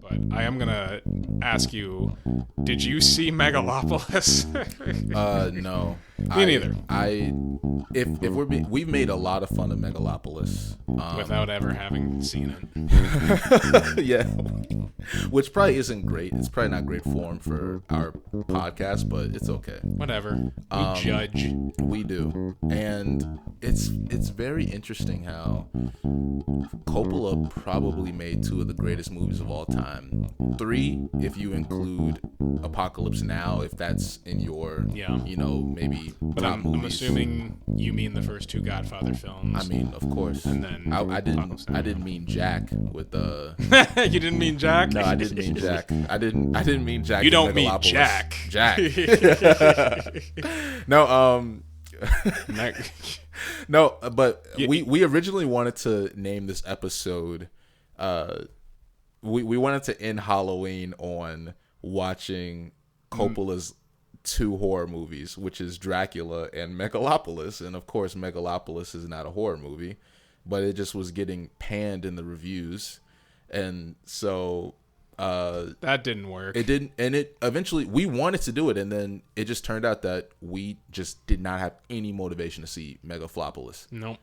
But I am gonna ask you, did you see Megalopolis? No. Me neither. We've made a lot of fun of Megalopolis. Without ever having seen it. Yeah. Which probably isn't great. It's probably not great form for our podcast, but it's okay. Whatever. We judge. We do. And it's very interesting how Coppola probably made two of the greatest movies of all time. 3, if you include Apocalypse Now, if that's in your, maybe but top movies. I'm assuming you mean the first 2 Godfather films. I mean, of course. And then I didn't mean Jack with the. You didn't mean Jack? No, I didn't mean Jack. I didn't mean Jack. You don't mean Jack. Jack. No, no, but we originally wanted to name this episode. We wanted to end Halloween on watching Coppola's 2 horror movies, which is Dracula and Megalopolis. And of course, Megalopolis is not a horror movie, but it just was getting panned in the reviews, and so that didn't work. It didn't, and it eventually we wanted to do it, and then it just turned out that we just did not have any motivation to see Megalopolis. Nope.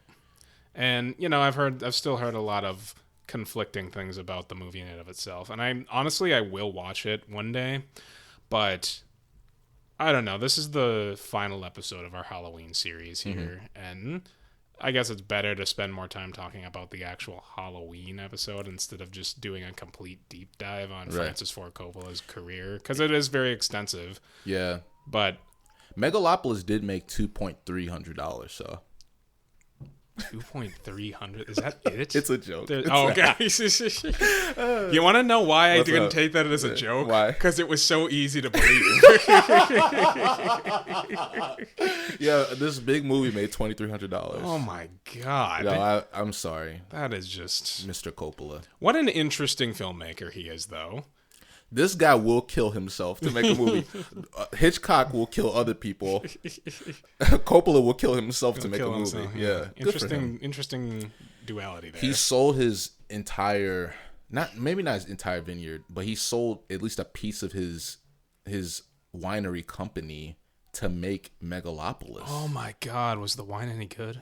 And I've still heard a lot of conflicting things about the movie in and of itself, and I will watch it one day, but I don't know. This is the final episode of our Halloween series here, and I guess it's better to spend more time talking about the actual Halloween episode instead of just doing a complete deep dive on Francis Ford Coppola's career, because it is very extensive. Yeah. But Megalopolis did make $2,300, so. 2,300? Is that it? It's a joke. Okay. You want to know why I didn't take that as a joke? Why? Because it was so easy to believe. Yeah, this big movie made $2,300. Oh my God. No, I'm sorry. That is just... Mr. Coppola. What an interesting filmmaker he is, though. This guy will kill himself to make a movie. Hitchcock will kill other people. Coppola will kill himself to make a movie. Himself, yeah. Interesting duality there. He sold his entire, maybe not his entire vineyard, but he sold at least a piece of his winery company to make Megalopolis. Oh my God, was the wine any good?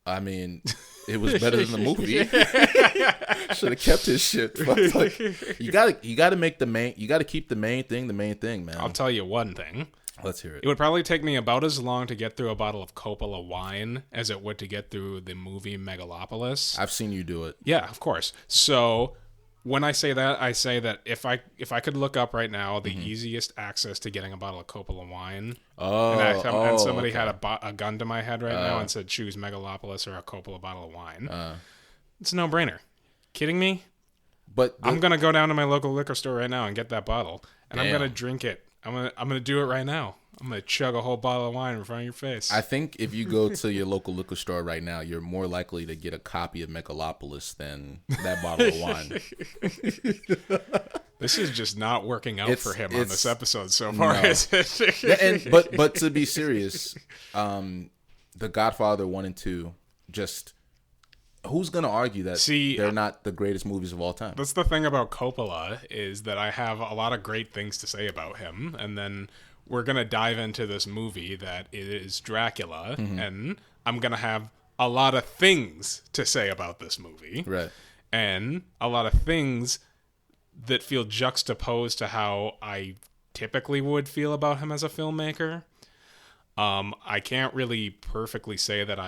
I mean, it was better than the movie. Should have kept his shit. But like, you gotta make you gotta keep the main thing, man. I'll tell you one thing. Let's hear it. It would probably take me about as long to get through a bottle of Coppola wine as it would to get through the movie Megalopolis. I've seen you do it. Yeah, of course. So when I say that if I could look up right now the easiest access to getting a bottle of Coppola wine, and somebody had a gun to my head right now and said choose Megalopolis or a Coppola bottle of wine, it's a no-brainer. Kidding me? But I'm gonna go down to my local liquor store right now and get that bottle, and Damn. I'm gonna drink it. I'm gonna do it right now. I'm gonna chug a whole bottle of wine in front of your face. I think if you go to your local liquor store right now, you're more likely to get a copy of Megalopolis than that bottle of wine. This is just not working out for him on this episode so far, is it? Yeah, but to be serious, The Godfather 1 and 2 just... Who's going to argue that they're not the greatest movies of all time? That's the thing about Coppola, is that I have a lot of great things to say about him, and then we're going to dive into this movie that is Dracula, and I'm going to have a lot of things to say about this movie. Right. And a lot of things that feel juxtaposed to how I typically would feel about him as a filmmaker. I can't really perfectly say that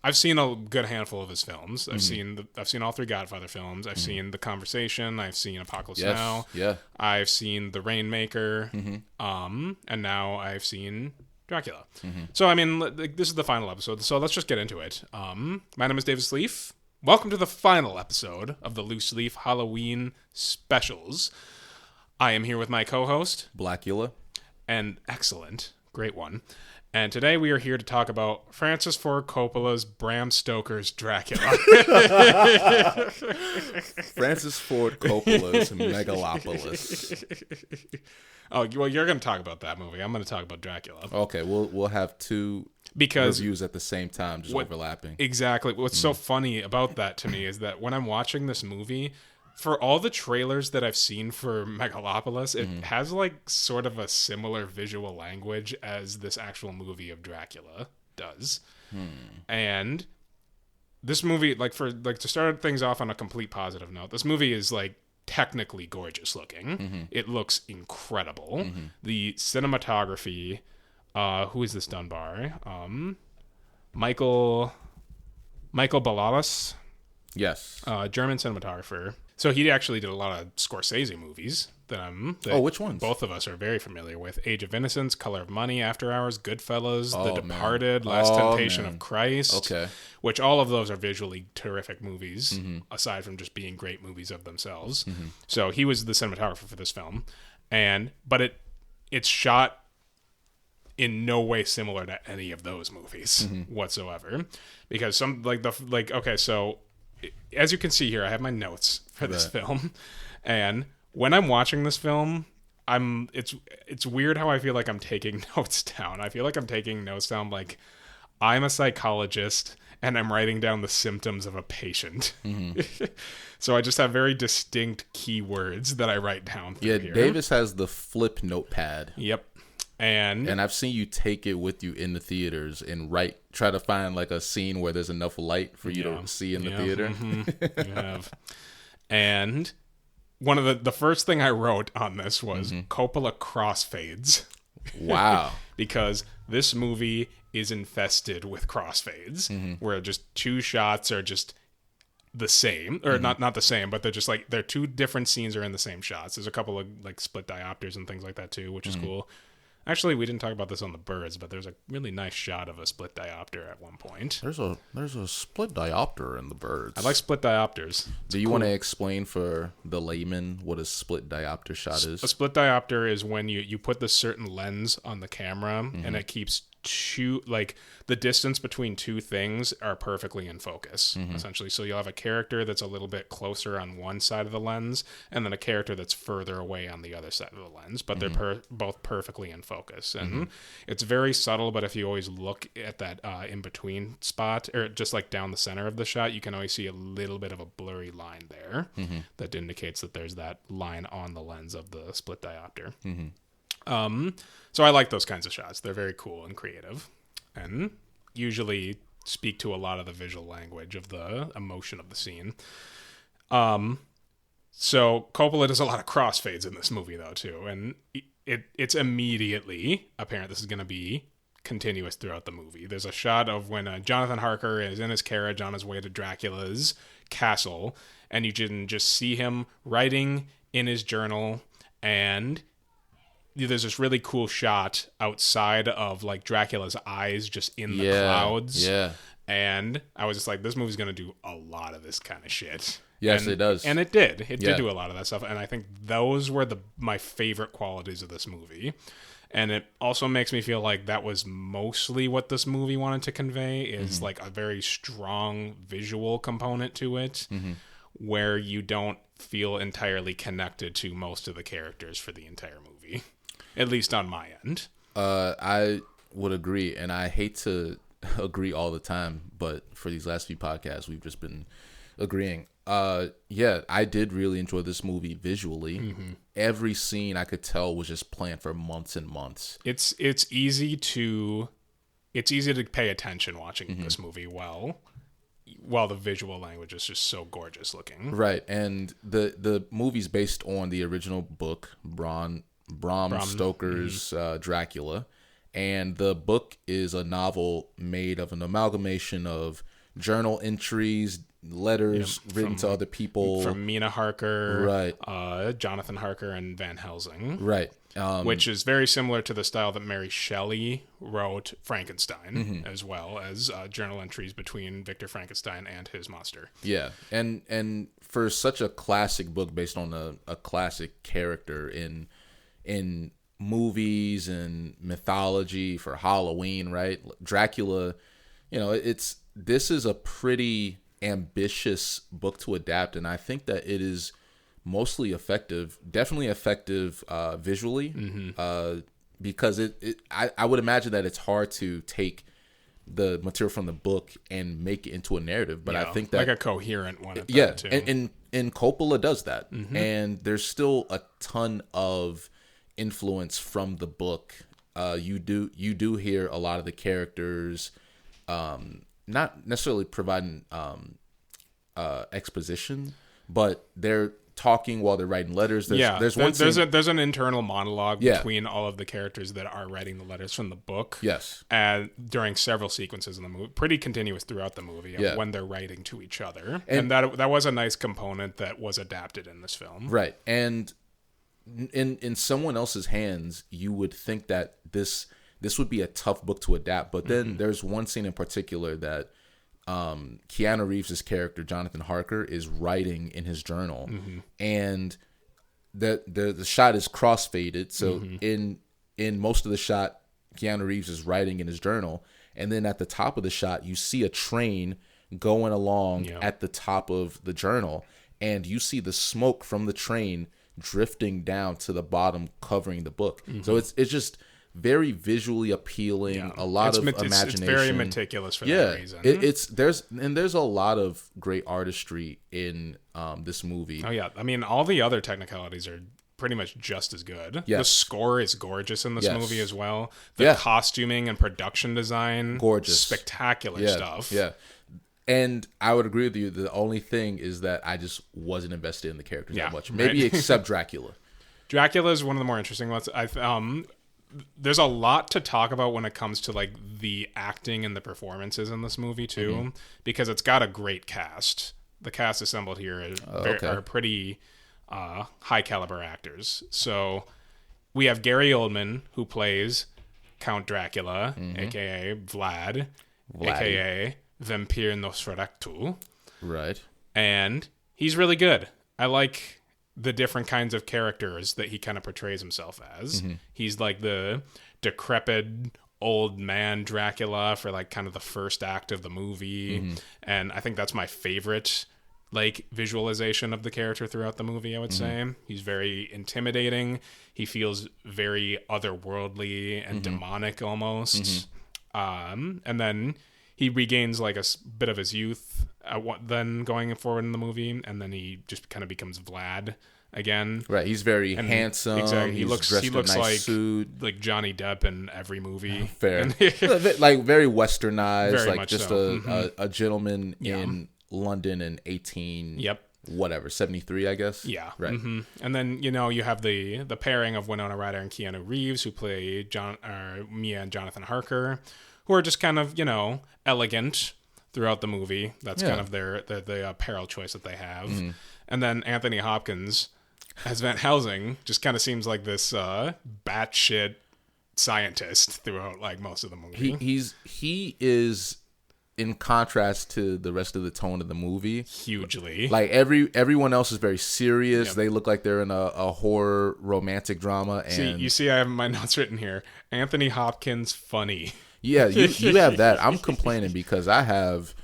I've seen a good handful of his films. I've seen all 3 Godfather films. I've seen The Conversation. I've seen Apocalypse Now. Yeah. I've seen The Rainmaker. And now I've seen Dracula. So I mean, this is the final episode. So let's just get into it. My name is Davis Leaf. Welcome to the final episode of the Loose Leaf Halloween specials. I am here with my co-host Blackula. and excellent, great one. And today we are here to talk about Francis Ford Coppola's Bram Stoker's Dracula. Francis Ford Coppola's Megalopolis. Oh, well, you're going to talk about that movie. I'm going to talk about Dracula. Okay, we'll have two reviews at the same time, just overlapping. Exactly. What's so funny about that to me is that when I'm watching this movie, for all the trailers that I've seen for Megalopolis, it has like sort of a similar visual language as this actual movie of Dracula does. And this movie, to start things off on a complete positive note, this movie is like technically gorgeous looking. It looks incredible. The cinematography, who is this done by? Michael Balalas. Yes. German cinematographer. So he actually did a lot of Scorsese movies that which ones? Both of us are very familiar with. Age of Innocence, Color of Money, After Hours, Goodfellas, The Departed, Last Temptation of Christ. Okay. Which all of those are visually terrific movies, aside from just being great movies of themselves. So he was the cinematographer for this film. But it's shot in no way similar to any of those movies whatsoever. Because so as you can see here, I have my notes for this film, and when I'm watching this film, it's weird how I feel like I'm taking notes down. I feel like I'm taking notes down like I'm a psychologist and I'm writing down the symptoms of a patient. So I just have very distinct keywords that I write down through here. Davis has the flip notepad. Yep. And I've seen you take it with you in the theaters and try to find like a scene where there's enough light for you to see in the theater. You have. And one of the first thing I wrote on this was Coppola crossfades. Wow. Because this movie is infested with crossfades where just two shots are just the same, or not the same, but they're just like they're two different scenes are in the same shots. There's a couple of like split diopters and things like that too, which is cool. Actually, we didn't talk about this on The Birds, but there's a really nice shot of a split diopter at one point. There's a split diopter in The Birds. I like split diopters. Do you want to explain for the layman what a split diopter shot is? A split diopter is when you put this certain lens on the camera and it keeps the distance between two things are perfectly in focus, essentially. So you'll have a character that's a little bit closer on one side of the lens and then a character that's further away on the other side of the lens, but they're both perfectly in focus. And it's very subtle, but if you always look at that in-between spot, or just like down the center of the shot, you can always see a little bit of a blurry line there that indicates that there's that line on the lens of the split diopter. So I like those kinds of shots. They're very cool and creative and usually speak to a lot of the visual language of the emotion of the scene. So Coppola does a lot of crossfades in this movie though too, and it's immediately apparent this is going to be continuous throughout the movie. There's a shot of when Jonathan Harker is in his carriage on his way to Dracula's castle, and you can just see him writing in his journal, and there's this really cool shot outside of like Dracula's eyes just in the clouds. Yeah. And I was just like, this movie's going to do a lot of this kind of shit. Yes, it does. And it did. It did do a lot of that stuff. And I think those were my favorite qualities of this movie. And it also makes me feel like that was mostly what this movie wanted to convey is like a very strong visual component to it where you don't feel entirely connected to most of the characters for the entire movie. At least on my end. I would agree, and I hate to agree all the time, but for these last few podcasts, we've just been agreeing. I did really enjoy this movie visually. Every scene I could tell was just planned for months and months. It's easy to pay attention watching this movie while the visual language is just so gorgeous looking. Right, and the movie's based on the original book, Bram Stoker's Dracula, and the book is a novel made of an amalgamation of journal entries, letters written to other people from Mina Harker, right, Jonathan Harker, and Van Helsing, right, which is very similar to the style that Mary Shelley wrote Frankenstein, as well as journal entries between Victor Frankenstein and his monster. Yeah, and for such a classic book based on a classic character in movies and mythology for Halloween, right? Dracula, this is a pretty ambitious book to adapt, and I think that it is mostly effective, definitely effective visually, because I would imagine that it's hard to take the material from the book and make it into a narrative, but I think that like a coherent one. Too. And Coppola does that, and there's still a ton of influence from the book. You do hear a lot of the characters, not necessarily providing exposition, but they're talking while they're writing letters. There's an internal monologue between all of the characters that are writing the letters from the book. Yes. And during several sequences in the movie, pretty continuous throughout the movie of when they're writing to each other. And that was a nice component that was adapted in this film. Right. And in someone else's hands, you would think that this would be a tough book to adapt. But then there's one scene in particular that Keanu Reeves' character, Jonathan Harker, is writing in his journal. And the shot is crossfaded. So in most of the shot, Keanu Reeves is writing in his journal. And then at the top of the shot, you see a train going along at the top of the journal. And you see the smoke from the train drifting down to the bottom, covering the book. So it's just very visually appealing, a lot of imagination. It's very meticulous for that reason. There's a lot of great artistry in this movie. Oh yeah, I mean all the other technicalities are pretty much just as good. Yes. The score is gorgeous in this movie as well. The costuming and production design, gorgeous, spectacular stuff. Yeah. And I would agree with you. The only thing is that I just wasn't invested in the characters that much. Maybe except Dracula. Dracula is one of the more interesting ones. There's a lot to talk about when it comes to like the acting and the performances in this movie too, because it's got a great cast. The cast assembled here are pretty high caliber actors. So we have Gary Oldman, who plays Count Dracula, aka Vlad, aka Vampire Nosferatu. Right. And he's really good. I like the different kinds of characters that he kind of portrays himself as. He's like the decrepit old man Dracula for like kind of the first act of the movie. And I think that's my favorite like visualization of the character throughout the movie, I would say. He's very intimidating. He feels very otherworldly and demonic almost. And then he regains like a bit of his youth then going forward in the movie, and then he just kind of becomes Vlad again. Right, he's very handsome. Exactly, he looks dressed in a nice suit. like Johnny Depp in every movie. Fair, like very westernized, very like just so. a gentleman in London in 73, I guess. Yeah, right. And then you have the pairing of Winona Ryder and Keanu Reeves, who play Mia and Jonathan Harker, who are just kind of elegant throughout the movie. That's kind of the apparel choice that they have. And then Anthony Hopkins as Van Helsing just kind of seems like this batshit scientist throughout like most of the movie. He is in contrast to the rest of the tone of the movie hugely. Like everyone else is very serious. They look like they're in a horror romantic drama. And you see I have my notes written here. Anthony Hopkins funny. Yeah, you have that. I'm complaining because I have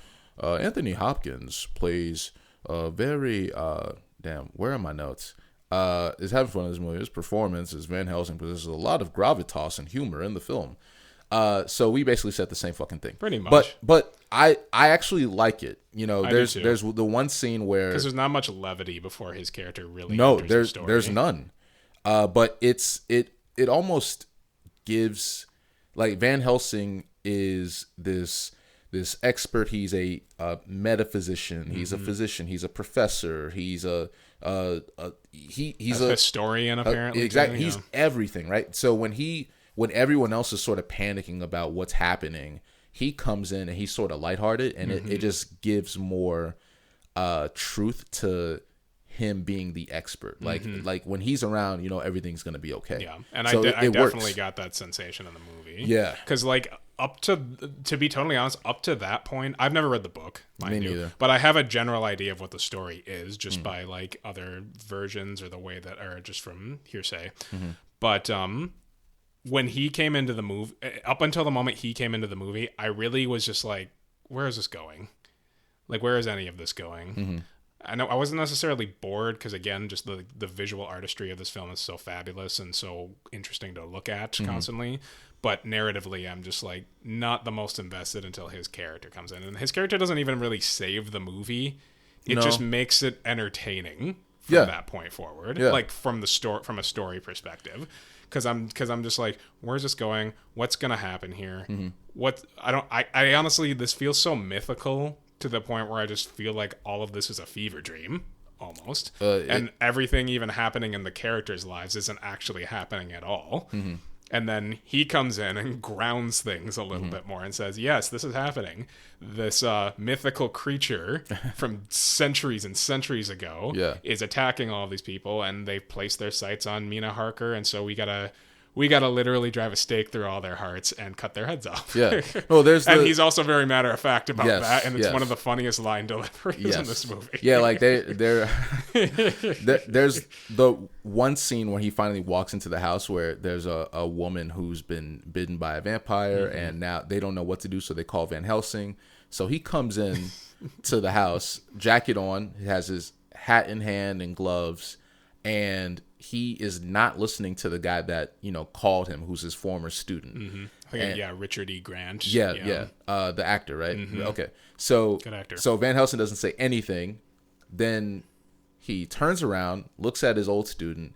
Anthony Hopkins plays very where are my notes? Is having fun in this movie. His performance as Van Helsing possesses a lot of gravitas and humor in the film. So we basically said the same fucking thing. Pretty much. But I actually like it. There's the one scene where because there's not much levity before his character really there's none. But it almost gives. Like Van Helsing is this expert. He's a metaphysician. He's a physician. He's a professor. He's he's a historian apparently. Exactly. He's everything, right? So when everyone else is sort of panicking about what's happening, he comes in and he's sort of lighthearted, and it just gives more truth to him being the expert. Like when he's around, everything's gonna be okay. Yeah, and so I definitely got that sensation in the movie. Yeah, because like up to be totally honest, up to that point, I've never read the book, Me neither. But I have a general idea of what the story is just by like other versions or the way that are just from hearsay. But when he came into the movie, up until the moment he came into the movie, I really was just like, where is this going? Like, where is any of this going? Mm-hmm. I know I wasn't necessarily bored because, again, just the visual artistry of this film is so fabulous and so interesting to look at constantly. But narratively, I'm just like not the most invested until his character comes in, and his character doesn't even really save the movie. It just makes it entertaining from that point forward, like from a story perspective. Because I'm just like, where's this going? What's gonna happen here? I honestly, this feels so mythical to the point where I just feel like all of this is a fever dream almost, and everything even happening in the characters' lives isn't actually happening at all. And then he comes in and grounds things a little bit more and says, yes, this is happening. This mythical creature from centuries and centuries ago is attacking all of these people, and they've placed their sights on Mina Harker, and so we gotta literally drive a stake through all their hearts and cut their heads off. Yeah. Well, and he's also very matter of fact about that, and it's one of the funniest line deliveries in this movie. Yeah, like there's the one scene where he finally walks into the house where there's a woman who's been bitten by a vampire, and now they don't know what to do, so they call Van Helsing. So he comes in to the house, jacket on, he has his hat in hand and gloves, and he is not listening to the guy that called him, who's his former student. Richard E. Grant. The actor, right? Okay, so good actor. So Van Helsing doesn't say anything. Then he turns around, looks at his old student,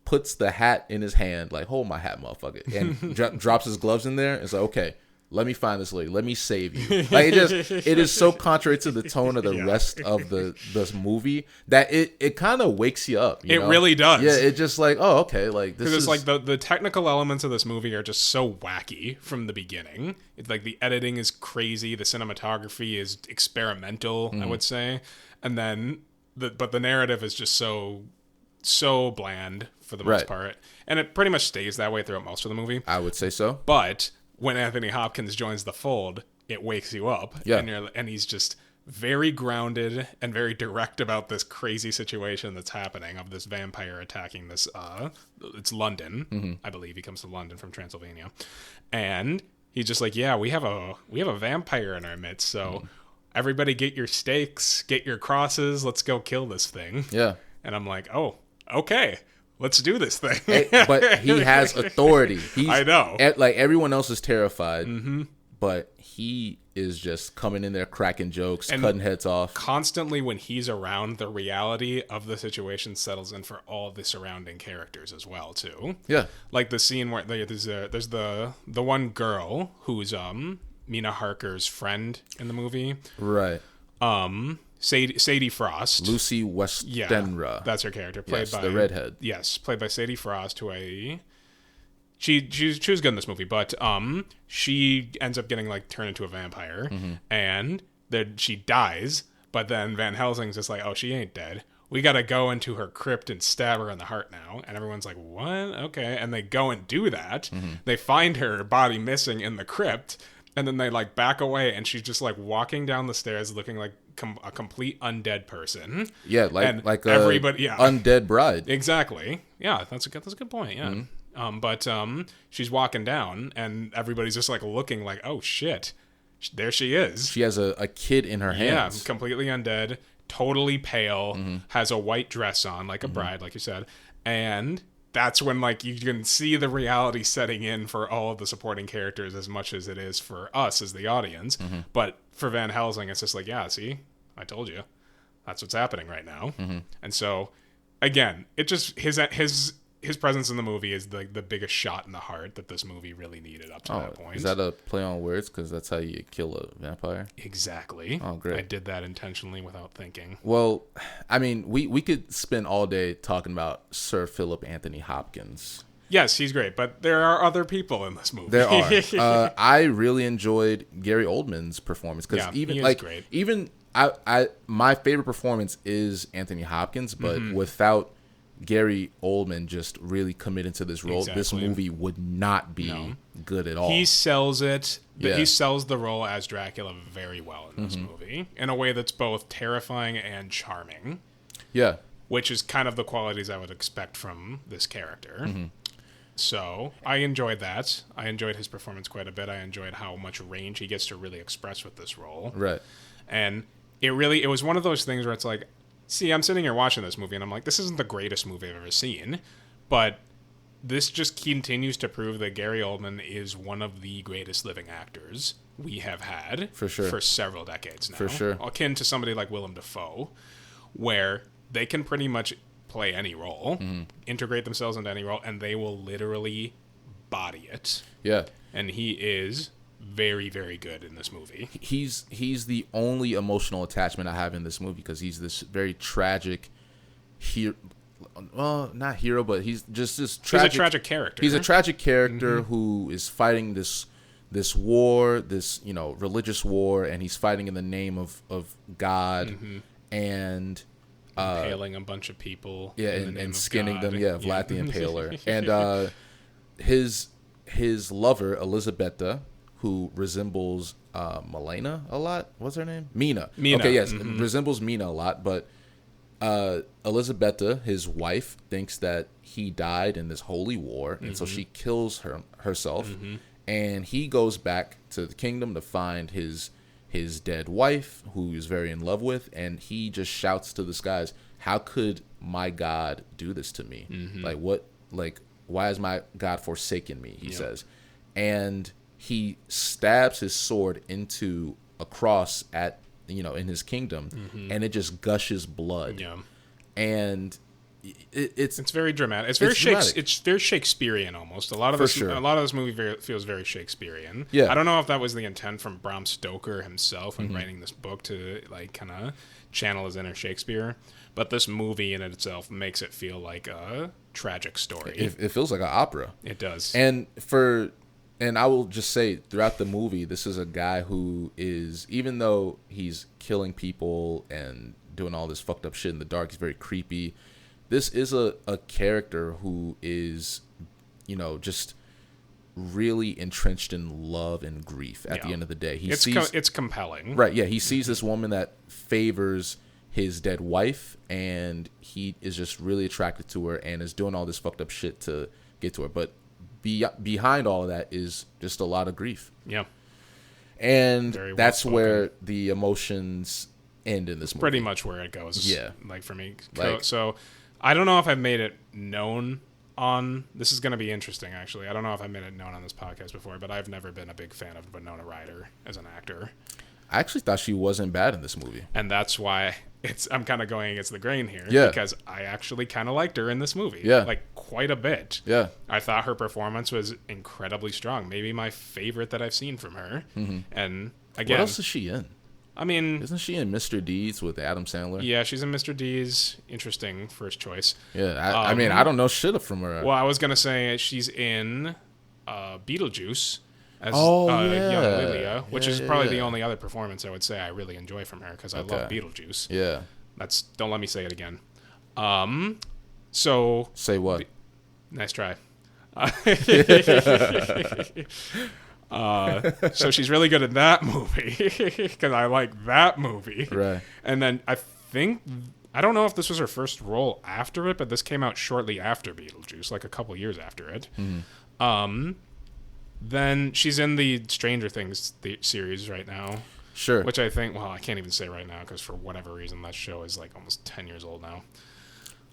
puts the hat in his hand, like, hold my hat, motherfucker, and drops his gloves in there. And so, okay, let me find this lady. Let me save you. Like, it is so contrary to the tone of the rest of this movie that it kind of wakes you up. It really does. Yeah, it's just like, oh, okay, like this is like the technical elements of this movie are just so wacky from the beginning. It's like the editing is crazy, the cinematography is experimental, I would say, and then the narrative is just so bland for the most part, and it pretty much stays that way throughout most of the movie. I would say so, but when Anthony Hopkins joins the fold, it wakes you up. And he's just very grounded and very direct about this crazy situation that's happening of this vampire attacking this it's London. I believe he comes to London from Transylvania. And he's just like, yeah, we have a vampire in our midst, so everybody get your stakes, get your crosses, let's go kill this thing. Yeah. And I'm like, oh, okay. Let's do this thing. But he has authority. I know. Like, everyone else is terrified, but he is just coming in there cracking jokes, and cutting heads off. Constantly when he's around, the reality of the situation settles in for all the surrounding characters as well, too. Yeah. Like the scene where there's the one girl who's Mina Harker's friend in the movie. Right. Sadie Frost. Lucy Westenra. Yeah, that's her character. Played by the redhead. Yes, played by Sadie Frost, who she was good in this movie, but she ends up getting turned into a vampire, and then she dies. But then Van Helsing's just like, oh, she ain't dead. We gotta go into her crypt and stab her in the heart now. And everyone's like, what? Okay, and they go and do that. They find her body missing in the crypt. And then they back away, and she's just walking down the stairs, looking like a complete undead person. Yeah, like everybody, undead bride. Exactly. Yeah, that's a good point. Yeah. But she's walking down, and everybody's just looking like, oh shit, there she is. She has a kid in her hands. Yeah, completely undead, totally pale, has a white dress on, like a bride, like you said, and that's when you can see the reality setting in for all of the supporting characters as much as it is for us as the audience. But for Van Helsing, it's just like, yeah, see, I told you, that's what's happening right now. And so, again, it just his presence in the movie is the biggest shot in the heart that this movie really needed up to that point. Is that a play on words? Because that's how you kill a vampire? Exactly. Oh, great. I did that intentionally without thinking. Well, I mean, we could spend all day talking about Sir Philip Anthony Hopkins. Yes, he's great, but there are other people in this movie. There are. I really enjoyed Gary Oldman's performance because my favorite performance is Anthony Hopkins, but without Gary Oldman just really committed to this role, this movie would not be good at all. He sells it. Yeah. He sells the role as Dracula very well in this movie, in a way that's both terrifying and charming. Yeah. Which is kind of the qualities I would expect from this character. So I enjoyed that. I enjoyed his performance quite a bit. I enjoyed how much range he gets to really express with this role. Right. And it was one of those things where it's like, see, I'm sitting here watching this movie and I'm like, this isn't the greatest movie I've ever seen, but this just continues to prove that Gary Oldman is one of the greatest living actors we have had For sure. for several decades now. For sure. Akin to somebody like Willem Dafoe, where they can pretty much play any role, integrate themselves into any role, and they will literally body it. Yeah. And he is very, very good in this movie. He's the only emotional attachment I have in this movie because he's this very tragic hero. Well, not hero, but he's just this tragic. He's a tragic character. He's a tragic character who is fighting this war, this religious war, and he's fighting in the name of God and impaling a bunch of people. Yeah, in the name and of skinning God. them. Yeah, Vlad the Impaler, and his lover Elisabetta, who resembles Milena a lot. What's her name? Mina. Okay, yes, resembles Mina a lot, but Elisabetta, his wife, thinks that he died in this holy war, and so she kills herself, and he goes back to the kingdom to find his dead wife, who he's very in love with, and he just shouts to the skies, "How could my God do this to me? Like what? Like why has my God forsaken me?" He says, and he stabs his sword into a cross at in his kingdom, and it just gushes blood. Yeah. And it's very dramatic. It's very Shakespearean almost. A lot of this movie feels very Shakespearean. Yeah. I don't know if that was the intent from Bram Stoker himself when writing this book to like kind of channel his inner Shakespeare, but this movie in itself makes it feel like a tragic story. It feels like an opera. It does. And I will just say, throughout the movie, this is a guy who is, even though he's killing people and doing all this fucked up shit in the dark, he's very creepy. This is a character who is, just really entrenched in love and grief at the end of the day. It's compelling. Right, yeah. He sees this woman that favors his dead wife, and he is just really attracted to her and is doing all this fucked up shit to get to her. But behind all of that is just a lot of grief. Yeah. And Very that's well where the emotions end in this movie. Pretty much where it goes. Yeah. Like for me. Like, so I don't know if I've made it known on... This is going to be interesting, actually. I don't know if I've made it known on this podcast before, but I've never been a big fan of Winona Ryder as an actor. I actually thought she wasn't bad in this movie. And that's why I'm kind of going against the grain here. Yeah. Because I actually kind of liked her in this movie. Yeah. Like, quite a bit. Yeah. I thought her performance was incredibly strong. Maybe my favorite that I've seen from her. And again... What else is she in? I mean... Isn't she in Mr. Deeds with Adam Sandler? Yeah, she's in Mr. Deeds. Interesting first choice. Yeah, I mean, I don't know shit from her. Well, I was going to say she's in Beetlejuice as yeah. young Lilia, which is probably the yeah. only other performance I would say I really enjoy from her because I love Beetlejuice. Yeah. Don't let me say it again. So... Say what? Nice try. So she's really good in that movie because I like that movie. Right. And then I don't know if this was her first role after it, but this came out shortly after Beetlejuice, like a couple years after it. Then she's in the Stranger Things series right now. Sure. Which I think, well, I can't even say right now because for whatever reason that show is like almost 10 years old now.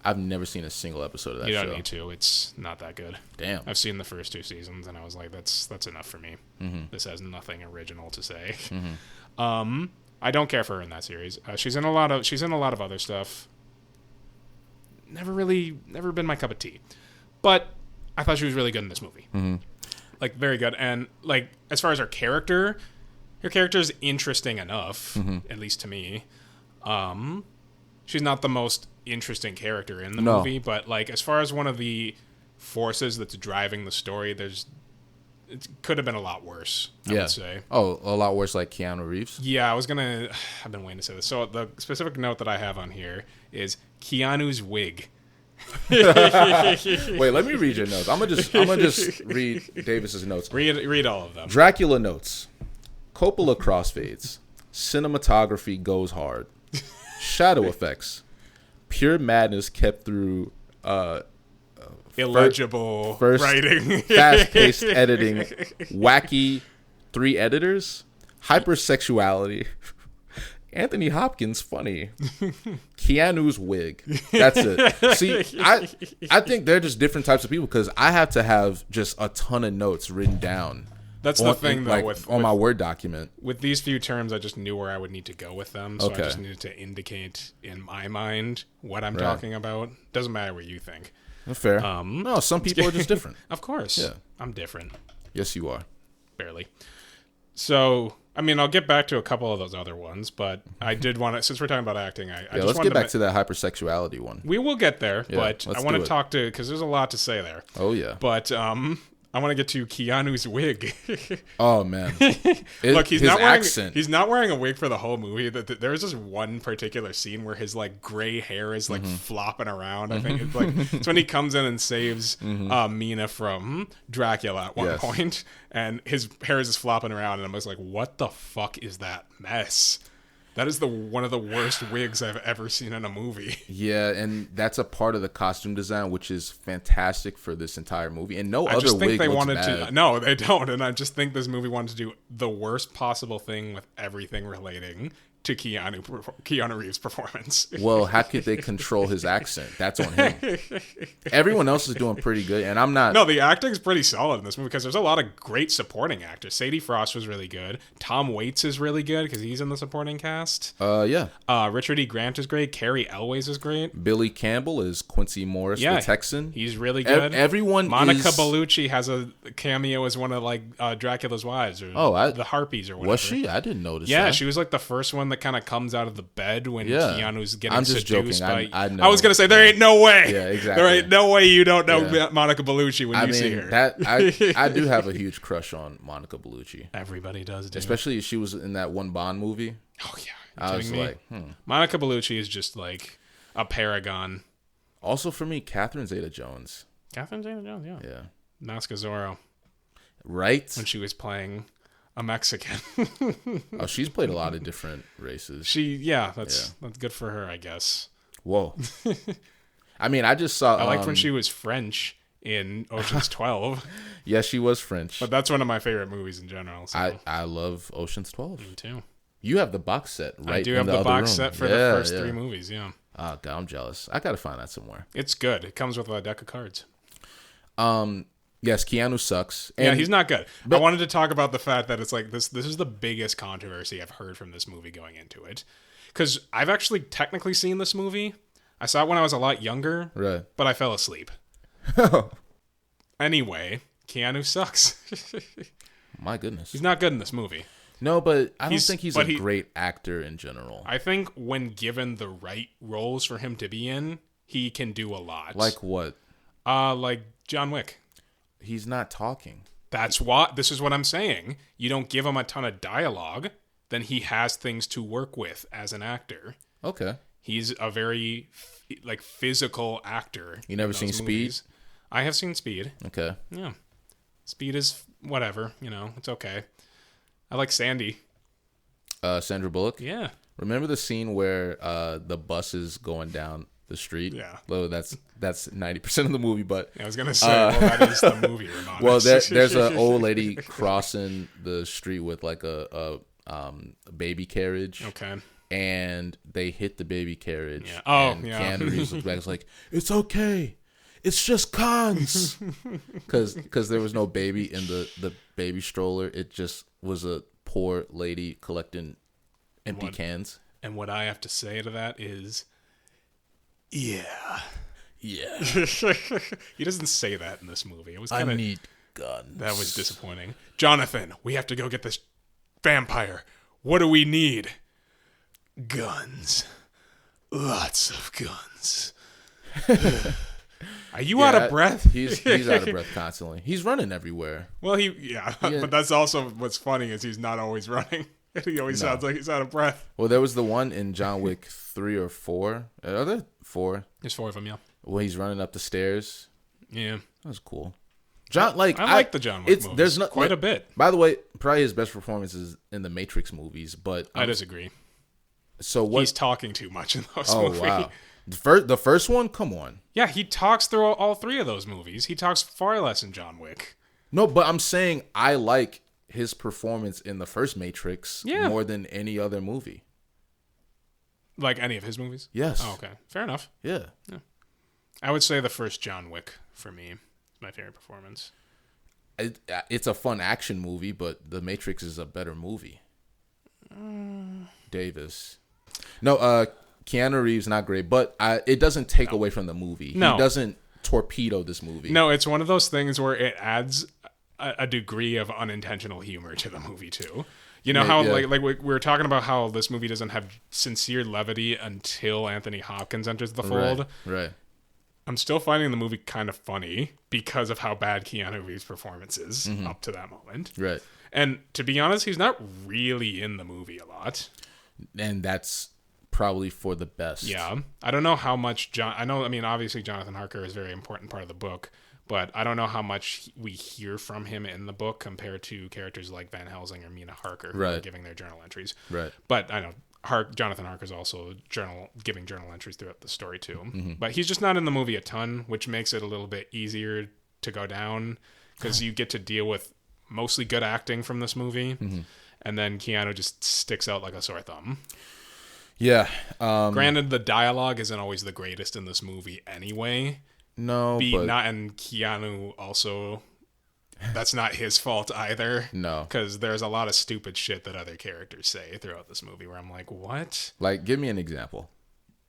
I've never seen a single episode of that show. You don't need to. It's not that good. Damn. I've seen the first 2 seasons, and I was like, that's enough for me. This has nothing original to say. I don't care for her in that series. She's in a lot of other stuff. Never been my cup of tea. But I thought she was really good in this movie. Like, very good. And, like, as far as her character is interesting enough, at least to me. She's not the most interesting character in the movie, but like as far as one of the forces that's driving the story, it could have been a lot worse. I would say. Oh, a lot worse, like Keanu Reeves. Yeah, I've been waiting to say this. So the specific note that I have on here is Keanu's wig. Wait, let me read your notes. I'm gonna just read Davis's notes. Read all of them. Dracula notes. Coppola crossfades. Cinematography goes hard. Shadow effects. Pure madness kept through illegible first writing, fast-paced editing, wacky 3 editors, hypersexuality. Anthony Hopkins funny. Keanu's wig. That's it. See, I think they're just different types of people because I have to have just a ton of notes written down. That's the thing, though, with my Word document. With these few terms, I just knew where I would need to go with them, so Okay. I just needed to indicate in my mind what I'm Right. talking about. Doesn't matter what you think. Fair. No, some people are just different. Of course. Yeah. I'm different. Yes, you are. Barely. So, I mean, I'll get back to a couple of those other ones, but I did want to, since we're talking about acting, I just let's wanted get back to that hypersexuality one. We will get there, Yeah, but I let's want do to it. talk to, because there's a lot to say there. Oh, yeah. But I want to get to Keanu's wig. Oh, man. Look, he's his not wearing accent. he's not wearing a wig for the whole movie. There's this one particular scene where his like gray hair is like flopping around. I think it's like it's when he comes in and saves Mina from Dracula at one Yes. point, and his hair is just flopping around, and I'm just like, what the fuck is that mess? That is one of the worst wigs I've ever seen in a movie. Yeah, and that's a part of the costume design, which is fantastic for this entire movie. And no I other just think wig they looks wanted bad. to. No, they don't. And I just think this movie wanted to do the worst possible thing with everything relating to Keanu Reeves' performance. Well, how could they control his accent? That's on him. Everyone else is doing pretty good, and I'm not. No, the acting's pretty solid in this movie because there's a lot of great supporting actors. Sadie Frost was really good. Tom Waits is really good because he's in the supporting cast. Yeah. Richard E. Grant is great. Carrie Elways is great. Billy Campbell is Quincy Morris, the Texan. He's really good. Everyone Monica is... Bellucci has a cameo as one of like Dracula's wives or the Harpies or whatever. Was she? I didn't notice that. Yeah, she was like the first one that kind of comes out of the bed when Keanu's getting I'm just seduced joking. by... I was going to say, there ain't no way. Yeah, exactly. There ain't no way you don't know Monica Bellucci when you see her. I do have a huge crush on Monica Bellucci. Everybody does, dude. Especially if she was in that one Bond movie. Oh, yeah. I was like, Monica Bellucci is just like a paragon. Also for me, Catherine Zeta-Jones. Catherine Zeta-Jones, yeah. Yeah. Mask of Zorro. Right? When she was playing a Mexican. Oh, she's played a lot of different races. That's good for her, I guess. Whoa. I mean, I just saw... I liked when she was French in Ocean's 12. Yeah, she was French. But that's one of my favorite movies in general. So. I love Ocean's 12. Me too. You have the box set, right? I do have the box set for the first 3 movies, yeah. Oh, God, I'm jealous. I got to find that somewhere. It's good. It comes with a deck of cards. Yes, Keanu sucks. And he's not good. But I wanted to talk about the fact that it's like this is the biggest controversy I've heard from this movie going into it. Because I've actually technically seen this movie. I saw it when I was a lot younger, right? But I fell asleep. Anyway, Keanu sucks. My goodness. He's not good in this movie. No, but I don't think he's a great actor in general. I think when given the right roles for him to be in, he can do a lot. Like what? Like John Wick. He's not talking. This is what I'm saying. You don't give him a ton of dialogue, then he has things to work with as an actor. Okay. He's a very physical actor. You never seen movies. Speed? I have seen Speed. Okay. Yeah. Speed is whatever, it's okay. I like Sandy. Sandra Bullock? Yeah. Remember the scene where the bus is going down the street? Yeah. Well, that's 90% of the movie, but... I was going to say, that is the movie, Romanus. Well, there's an old lady crossing the street with like a baby carriage. Okay. And they hit the baby carriage. Yeah. Oh, and yeah. Keanu Reeves looks back and is like, it's okay. It's just cons. Because there was no baby in the baby stroller. It just was a poor lady collecting empty cans. And what I have to say to that is, yeah. He doesn't say that in this movie. It was kind of... I need guns. That was disappointing. Jonathan, we have to go get this vampire. What do we need? Guns. Lots of guns. Are you out of breath? He's out of breath constantly. He's running everywhere. Well, but that's also what's funny is he's not always running. He always sounds like he's out of breath. Well, there was the one in John Wick 3 or 4. Are there 4? There's 4 of them, yeah. When he's running up the stairs. Yeah. That was cool. I like the John Wick movies. There's quite a bit. By the way, probably his best performance is in the Matrix movies, but I disagree. So what? He's talking too much in those movies. Oh, wow. The first one, come on. Yeah, he talks through all three of those movies. He talks far less in John Wick. No, but I'm saying I like his performance in the first Matrix Yeah. more than any other movie. Like any of his movies? Yes. Oh, okay. Fair enough. Yeah. I would say the first John Wick, for me, is my favorite performance. It's a fun action movie, but The Matrix is a better movie. Davis. No, Keanu Reeves, not great, but it doesn't take away from the movie. No. He doesn't torpedo this movie. No, it's one of those things where it adds a degree of unintentional humor to the movie, too. You know how, Yeah. like we were talking about how this movie doesn't have sincere levity until Anthony Hopkins enters the fold? Right. I'm still finding the movie kind of funny because of how bad Keanu Reeves' performance is up to that moment. Right. And to be honest, he's not really in the movie a lot. And that's probably for the best. Yeah. I don't know how much obviously Jonathan Harker is a very important part of the book, but I don't know how much we hear from him in the book compared to characters like Van Helsing or Mina Harker who are giving their journal entries. Right. But I know Jonathan Harker's also giving journal entries throughout the story too. But he's just not in the movie a ton, which makes it a little bit easier to go down because you get to deal with mostly good acting from this movie. And then Keanu just sticks out like a sore thumb. Yeah. Granted, the dialogue isn't always the greatest in this movie anyway. No, And Keanu also, that's not his fault either. No. Because there's a lot of stupid shit that other characters say throughout this movie where I'm like, what? Like, give me an example.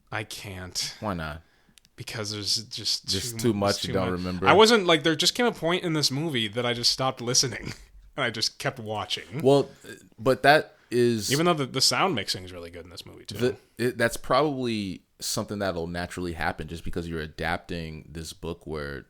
I can't. Why not? Because there's just too much you don't remember. I wasn't like, there just came a point in this movie that I just stopped listening and I just kept watching. Well, but that is... Even though the sound mixing is really good in this movie too. That's probably something that'll naturally happen just because you're adapting this book where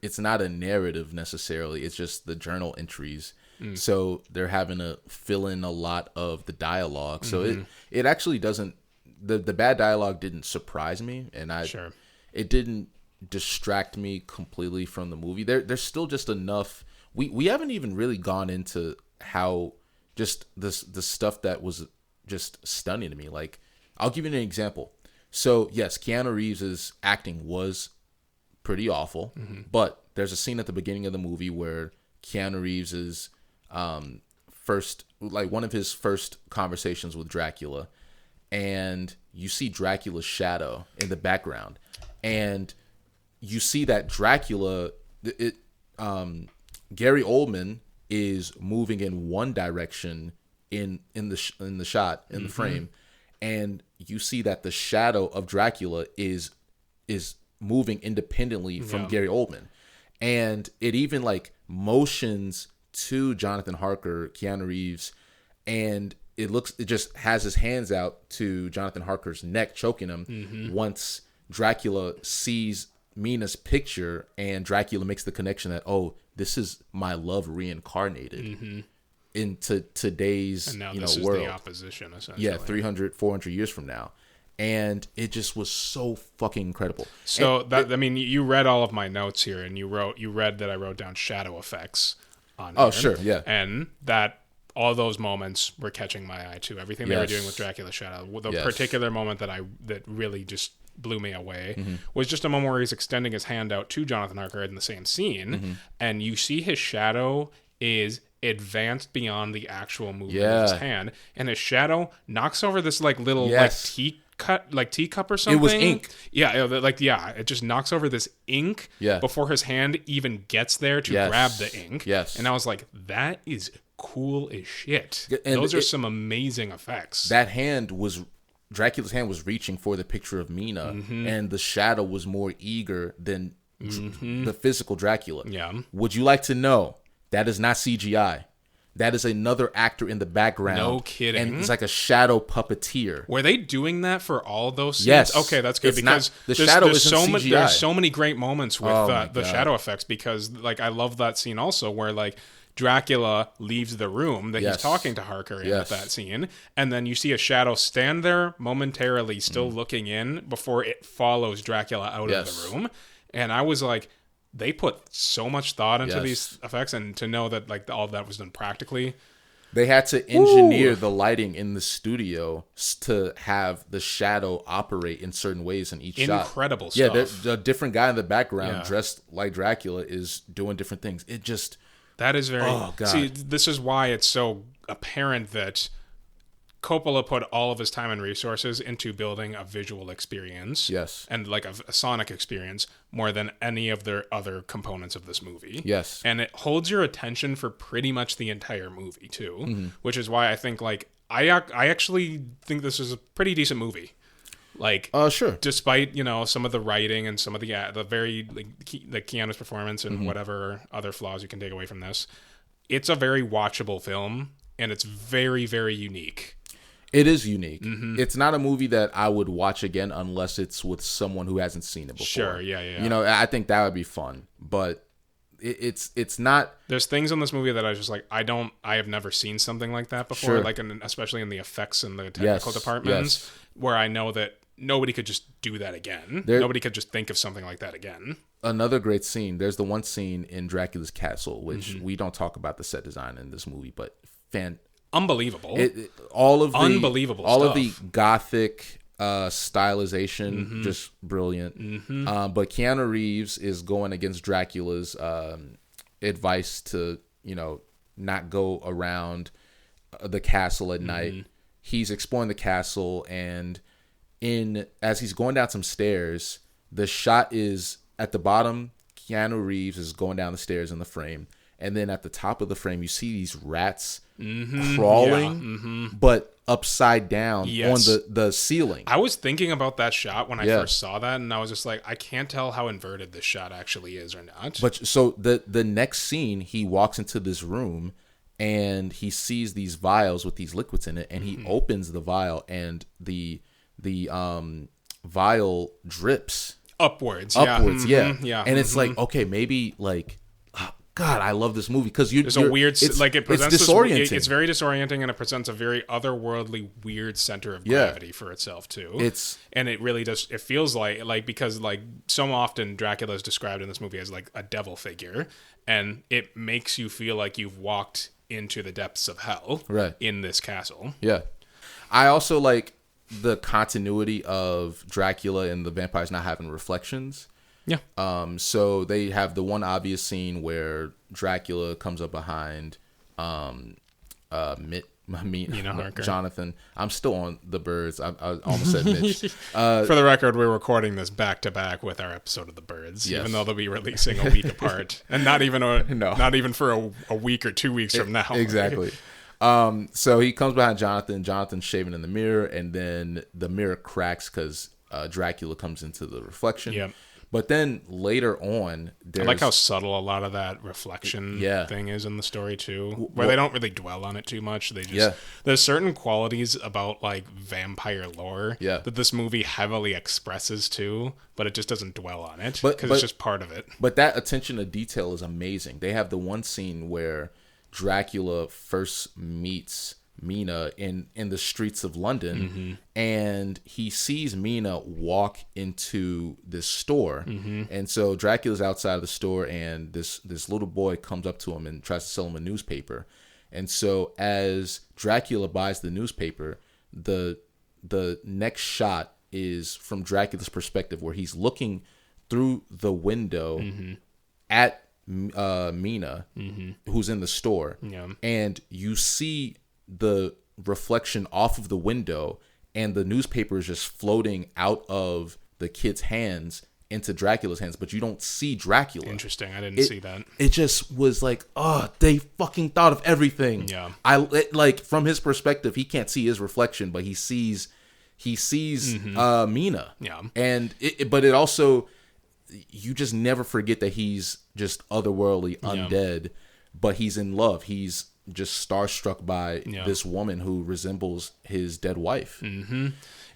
it's not a narrative necessarily. It's just the journal entries. So they're having to fill in a lot of the dialogue. So it actually doesn't... The bad dialogue didn't surprise me, and it didn't distract me completely from the movie. There's still just enough. We haven't even really gone into how just the stuff that was just stunning to me. Like, I'll give you an example. So yes, Keanu Reeves' acting was pretty awful, but there's a scene at the beginning of the movie where Keanu Reeves' one of his first conversations with Dracula, and you see Dracula's shadow in the background, and you see that Dracula, Gary Oldman is moving in one direction in the shot in the frame, and you see that the shadow of Dracula is moving independently from Gary Oldman, and it even like motions to Jonathan Harker, Keanu Reeves, and it just has his hands out to Jonathan Harker's neck, choking him. Once Dracula sees Mina's picture, and Dracula makes the connection that, oh, this is my love reincarnated into today's and now this is world. the opposition, essentially. Yeah, 300, 400 years from now. And it just was so fucking incredible. So you read all of my notes here, and you read that I wrote down shadow effects on here. Oh, sure, yeah. And that all those moments were catching my eye too. Everything they were doing with Dracula's shadow. The particular moment that really just blew me away was just a moment where he's extending his hand out to Jonathan Harker in the same scene, and you see his shadow is advanced beyond the actual movement of his hand, and his shadow knocks over this like little teacup or something. It was ink. It just knocks over this ink before his hand even gets there to grab the ink. Yes. And I was like, that is cool as shit. And those are some amazing effects. Dracula's hand was reaching for the picture of Mina, and the shadow was more eager than the physical Dracula. Yeah. Would you like to know that is not CGI? That is another actor in the background. No kidding. And it's like a shadow puppeteer. Were they doing that for all those scenes? Yes. Okay, that's good, because the shadow isn't CGI. There's so many great moments with the shadow effects, because like I love that scene also where like Dracula leaves the room that he's talking to Harker in at that scene, and then you see a shadow stand there momentarily still looking in before it follows Dracula out of the room. And I was like, they put so much thought into these effects, and to know that like all of that was done practically, They had to engineer the lighting in the studio to have the shadow operate in certain ways in each shot. Incredible stuff. Yeah, stuff. the different guy in the background dressed like Dracula is doing different things. It just... That is very... Oh, God. See, this is why it's so apparent that Coppola put all of his time and resources into building a visual experience. Yes. And like a sonic experience more than any of their other components of this movie. Yes. And it holds your attention for pretty much the entire movie too, which is why I think like I actually think this is a pretty decent movie. Like, sure. Despite, you know, some of the writing and some of the very like Keanu's performance and whatever other flaws you can take away from this, it's a very watchable film and it's very, very unique. It is unique. It's not a movie that I would watch again unless it's with someone who hasn't seen it before. Sure, yeah. You know, I think that would be fun, but it's not. There's things in this movie that I was just like, I have never seen something like that before, like especially in the effects and the technical departments, where I know that nobody could just do that again. Nobody could just think of something like that again. Another great scene. There's the one scene in Dracula's castle, which we don't talk about the set design in this movie, but unbelievable. All of the gothic stylization, just brilliant. But Keanu Reeves is going against Dracula's advice to, you know, not go around the castle at night. He's exploring the castle, and as he's going down some stairs, the shot is at the bottom. Keanu Reeves is going down the stairs in the frame, and then at the top of the frame, you see these rats crawling, but upside down on the ceiling. I was thinking about that shot when I first saw that, and I was just like, I can't tell how inverted this shot actually is or not. But so the next scene, he walks into this room, and he sees these vials with these liquids in it, and he opens the vial, and the vial drips upwards. And it's like, okay, maybe like, God, I love this movie because there's a weird, like it presents it's disorienting. It's very disorienting, and it presents a very otherworldly, weird center of gravity for itself too. And it really does. It feels like because like so often Dracula is described in this movie as like a devil figure, and it makes you feel like you've walked into the depths of hell in this castle. Yeah, I also like the continuity of Dracula and the vampires not having reflections. Yeah. So they have the one obvious scene where Dracula comes up behind Jonathan. I'm still on the birds. I almost said Mitch. For the record, we're recording this back to back with our episode of the Birds, even though they'll be releasing a week apart, and not even for a week or 2 weeks from now. Exactly. So he comes behind Jonathan. Jonathan's shaving in the mirror, and then the mirror cracks because Dracula comes into the reflection. Yep. But then later on, I like how subtle a lot of that reflection thing is in the story too, where they don't really dwell on it too much. They just there's certain qualities about like vampire lore that this movie heavily expresses too, but it just doesn't dwell on it because it's just part of it. But that attention to detail is amazing. They have the one scene where Dracula first meets Mina in the streets of London, and he sees Mina walk into this store, and so Dracula's outside of the store, and this little boy comes up to him and tries to sell him a newspaper. And so as Dracula buys the newspaper, the next shot is from Dracula's perspective, where he's looking through the window at Mina, who's in the store, and you see the reflection off of the window, and the newspaper is just floating out of the kid's hands into Dracula's hands, but you don't see Dracula. Interesting. I didn't see that. It just was like, oh, they fucking thought of everything. Yeah. Like from his perspective, he can't see his reflection, but he sees Mina. Yeah. And but it also, you just never forget that he's just otherworldly, undead, but he's in love. He's just starstruck by this woman who resembles his dead wife.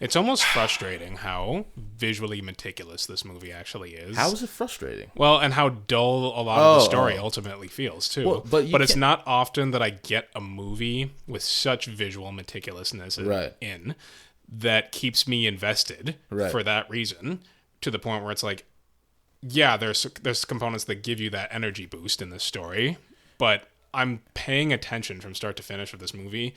It's almost frustrating how visually meticulous this movie actually is. How is it frustrating? Well, and how dull a lot of the story ultimately feels too. Well, but it's not often that I get a movie with such visual meticulousness in that keeps me invested for that reason, to the point where it's like, yeah, there's components that give you that energy boost in this story, but I'm paying attention from start to finish of this movie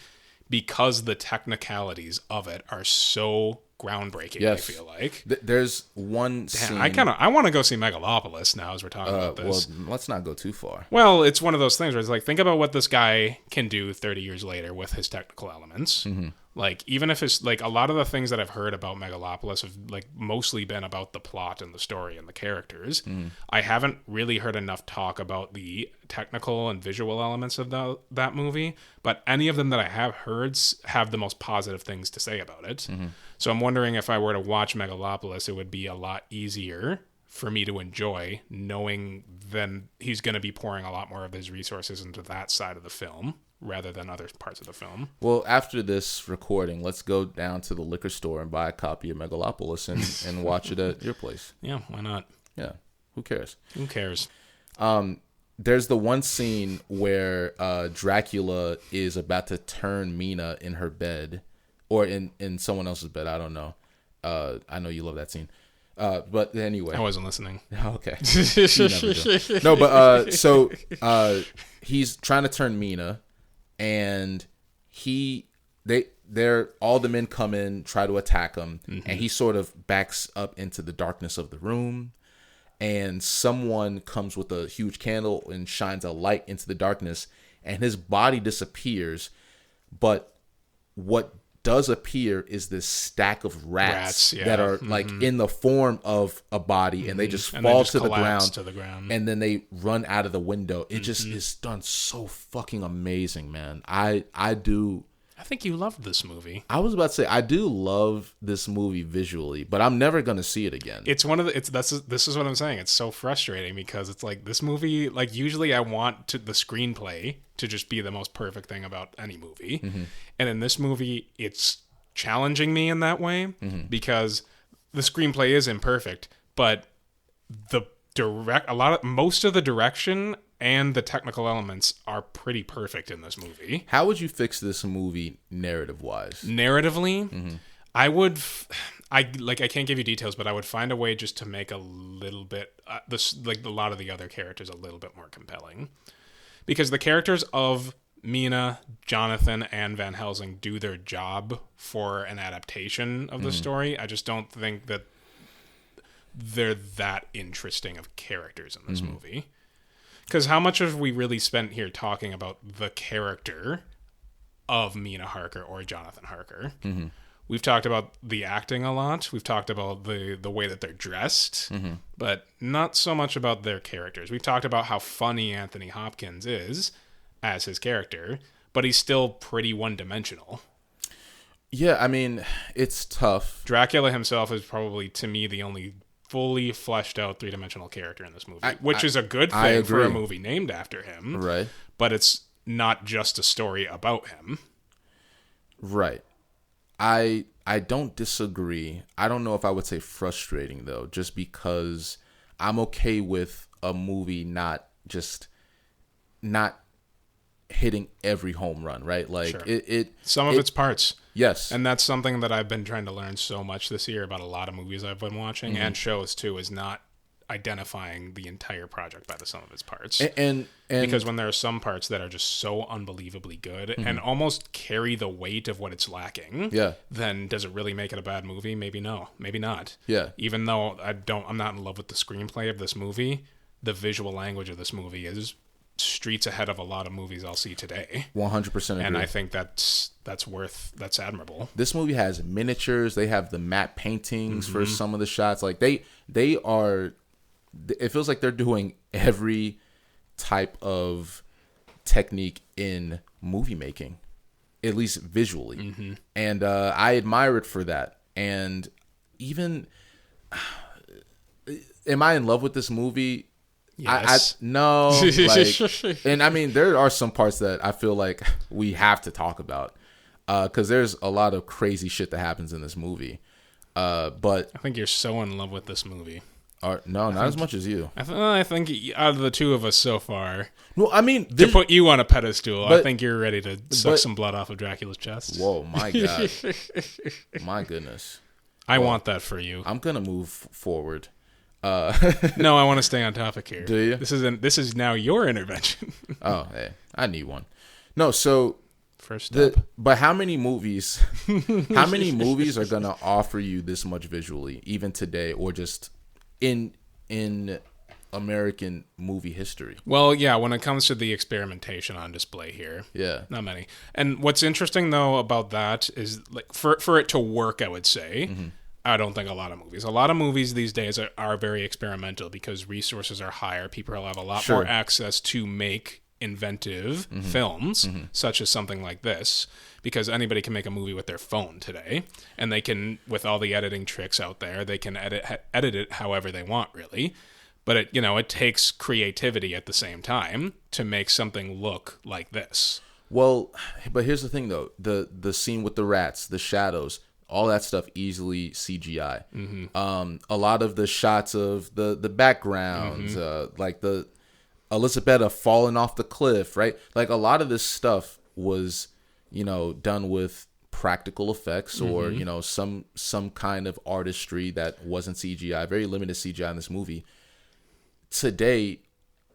because the technicalities of it are so groundbreaking. Yes. I feel like There's one scene. I want to go see Megalopolis now as we're talking about this. Well, let's not go too far. Well, it's one of those things where it's like, think about what this guy can do 30 years later with his technical elements. Mm-hmm. Like, even if it's like a lot of the things that I've heard about Megalopolis have like mostly been about the plot and the story and the characters. I haven't really heard enough talk about the technical and visual elements of that movie, but any of them that I have heard have the most positive things to say about it. So I'm wondering if I were to watch Megalopolis, it would be a lot easier for me to enjoy, knowing then he's going to be pouring a lot more of his resources into that side of the film rather than other parts of the film. Well, after this recording, let's go down to the liquor store and buy a copy of Megalopolis and watch it at your place. Yeah, why not? Yeah, who cares? Who cares? There's the one scene where Dracula is about to turn Mina in her bed, or in someone else's bed. I don't know. I know you love that scene. But anyway. I wasn't listening. Okay. You never do. No, but so he's trying to turn Mina, and all the men come in, try to attack him, and he sort of backs up into the darkness of the room, and someone comes with a huge candle and shines a light into the darkness, and his body disappears, but what does appear is this stack of rats that are like in the form of a body, and they just fall to the ground, and then they run out of the window. It just is done so fucking amazing, man. I think you loved this movie. I was about to say I do love this movie visually, but I'm never gonna see it again. It's one of the this is what I'm saying. It's so frustrating because it's like this movie, like usually I want the screenplay to just be the most perfect thing about any movie. And in this movie, it's challenging me in that way because the screenplay is imperfect, but most of the direction and the technical elements are pretty perfect in this movie. How would you fix this movie narrative-wise? Narratively, I would I can't give you details, but I would find a way just to make a little bit a lot of the other characters a little bit more compelling. Because the characters of Mina, Jonathan, and Van Helsing do their job for an adaptation of the story. I just don't think that they're that interesting of characters in this movie. Because how much have we really spent here talking about the character of Mina Harker or Jonathan Harker? We've talked about the acting a lot. We've talked about the way that they're dressed, but not so much about their characters. We've talked about how funny Anthony Hopkins is as his character, but he's still pretty one-dimensional. Yeah, I mean, it's tough. Dracula himself is probably, to me, the only fully fleshed out three-dimensional character in this movie, which is a good thing for a movie named after him. Right. But it's not just a story about him. Right. I don't disagree. I don't know if I would say frustrating, though, just because I'm okay with a movie not hitting every home run, right? Like some of its parts. Yes. And that's something that I've been trying to learn so much this year about a lot of movies I've been watching and shows too, is not identifying the entire project by the sum of its parts. And because when there are some parts that are just so unbelievably good and almost carry the weight of what it's lacking, then does it really make it a bad movie? Maybe no. Maybe not. Yeah. Even though I'm not in love with the screenplay of this movie, the visual language of this movie is streets ahead of a lot of movies I'll see today. 100% agree. And I think that's admirable. This movie has miniatures. They have the matte paintings for some of the shots. Like they are, it feels like they're doing every type of technique in movie making, at least visually. And I admire it for that. And even, am I in love with this movie? Yes. No, like, and I mean, there are some parts that I feel like we have to talk about, because there's a lot of crazy shit that happens in this movie. But I think you're so in love with this movie. No, not as much as you. I think out of the two of us so far, well, I mean, to put you on a pedestal, I think you're ready to suck some blood off of Dracula's chest. Whoa, my God. My goodness. I want that for you. I'm going to move forward. No, I want to stay on topic here. Do you? This is now your intervention. Oh, hey, I need one. No, so First step. but how many movies? How many movies are gonna offer you this much visually, even today, or just in American movie history? Well, yeah, when it comes to the experimentation on display here, Yeah. not many. And what's interesting though about that is like for it to work, I would say, I don't think a lot of movies these days are very experimental because resources are higher. People have a lot more access to make inventive films, such as something like this, because anybody can make a movie with their phone today, and they can, with all the editing tricks out there, they can edit it however they want, really. But it takes creativity at the same time to make something look like this. Well, but here's the thing though: the scene with the rats, the shadows, all that stuff easily CGI. A lot of the shots of the backgrounds, like the Elisabetta falling off the cliff, right? Like a lot of this stuff was, done with practical effects or some kind of artistry that wasn't CGI. Very limited CGI in this movie. Today,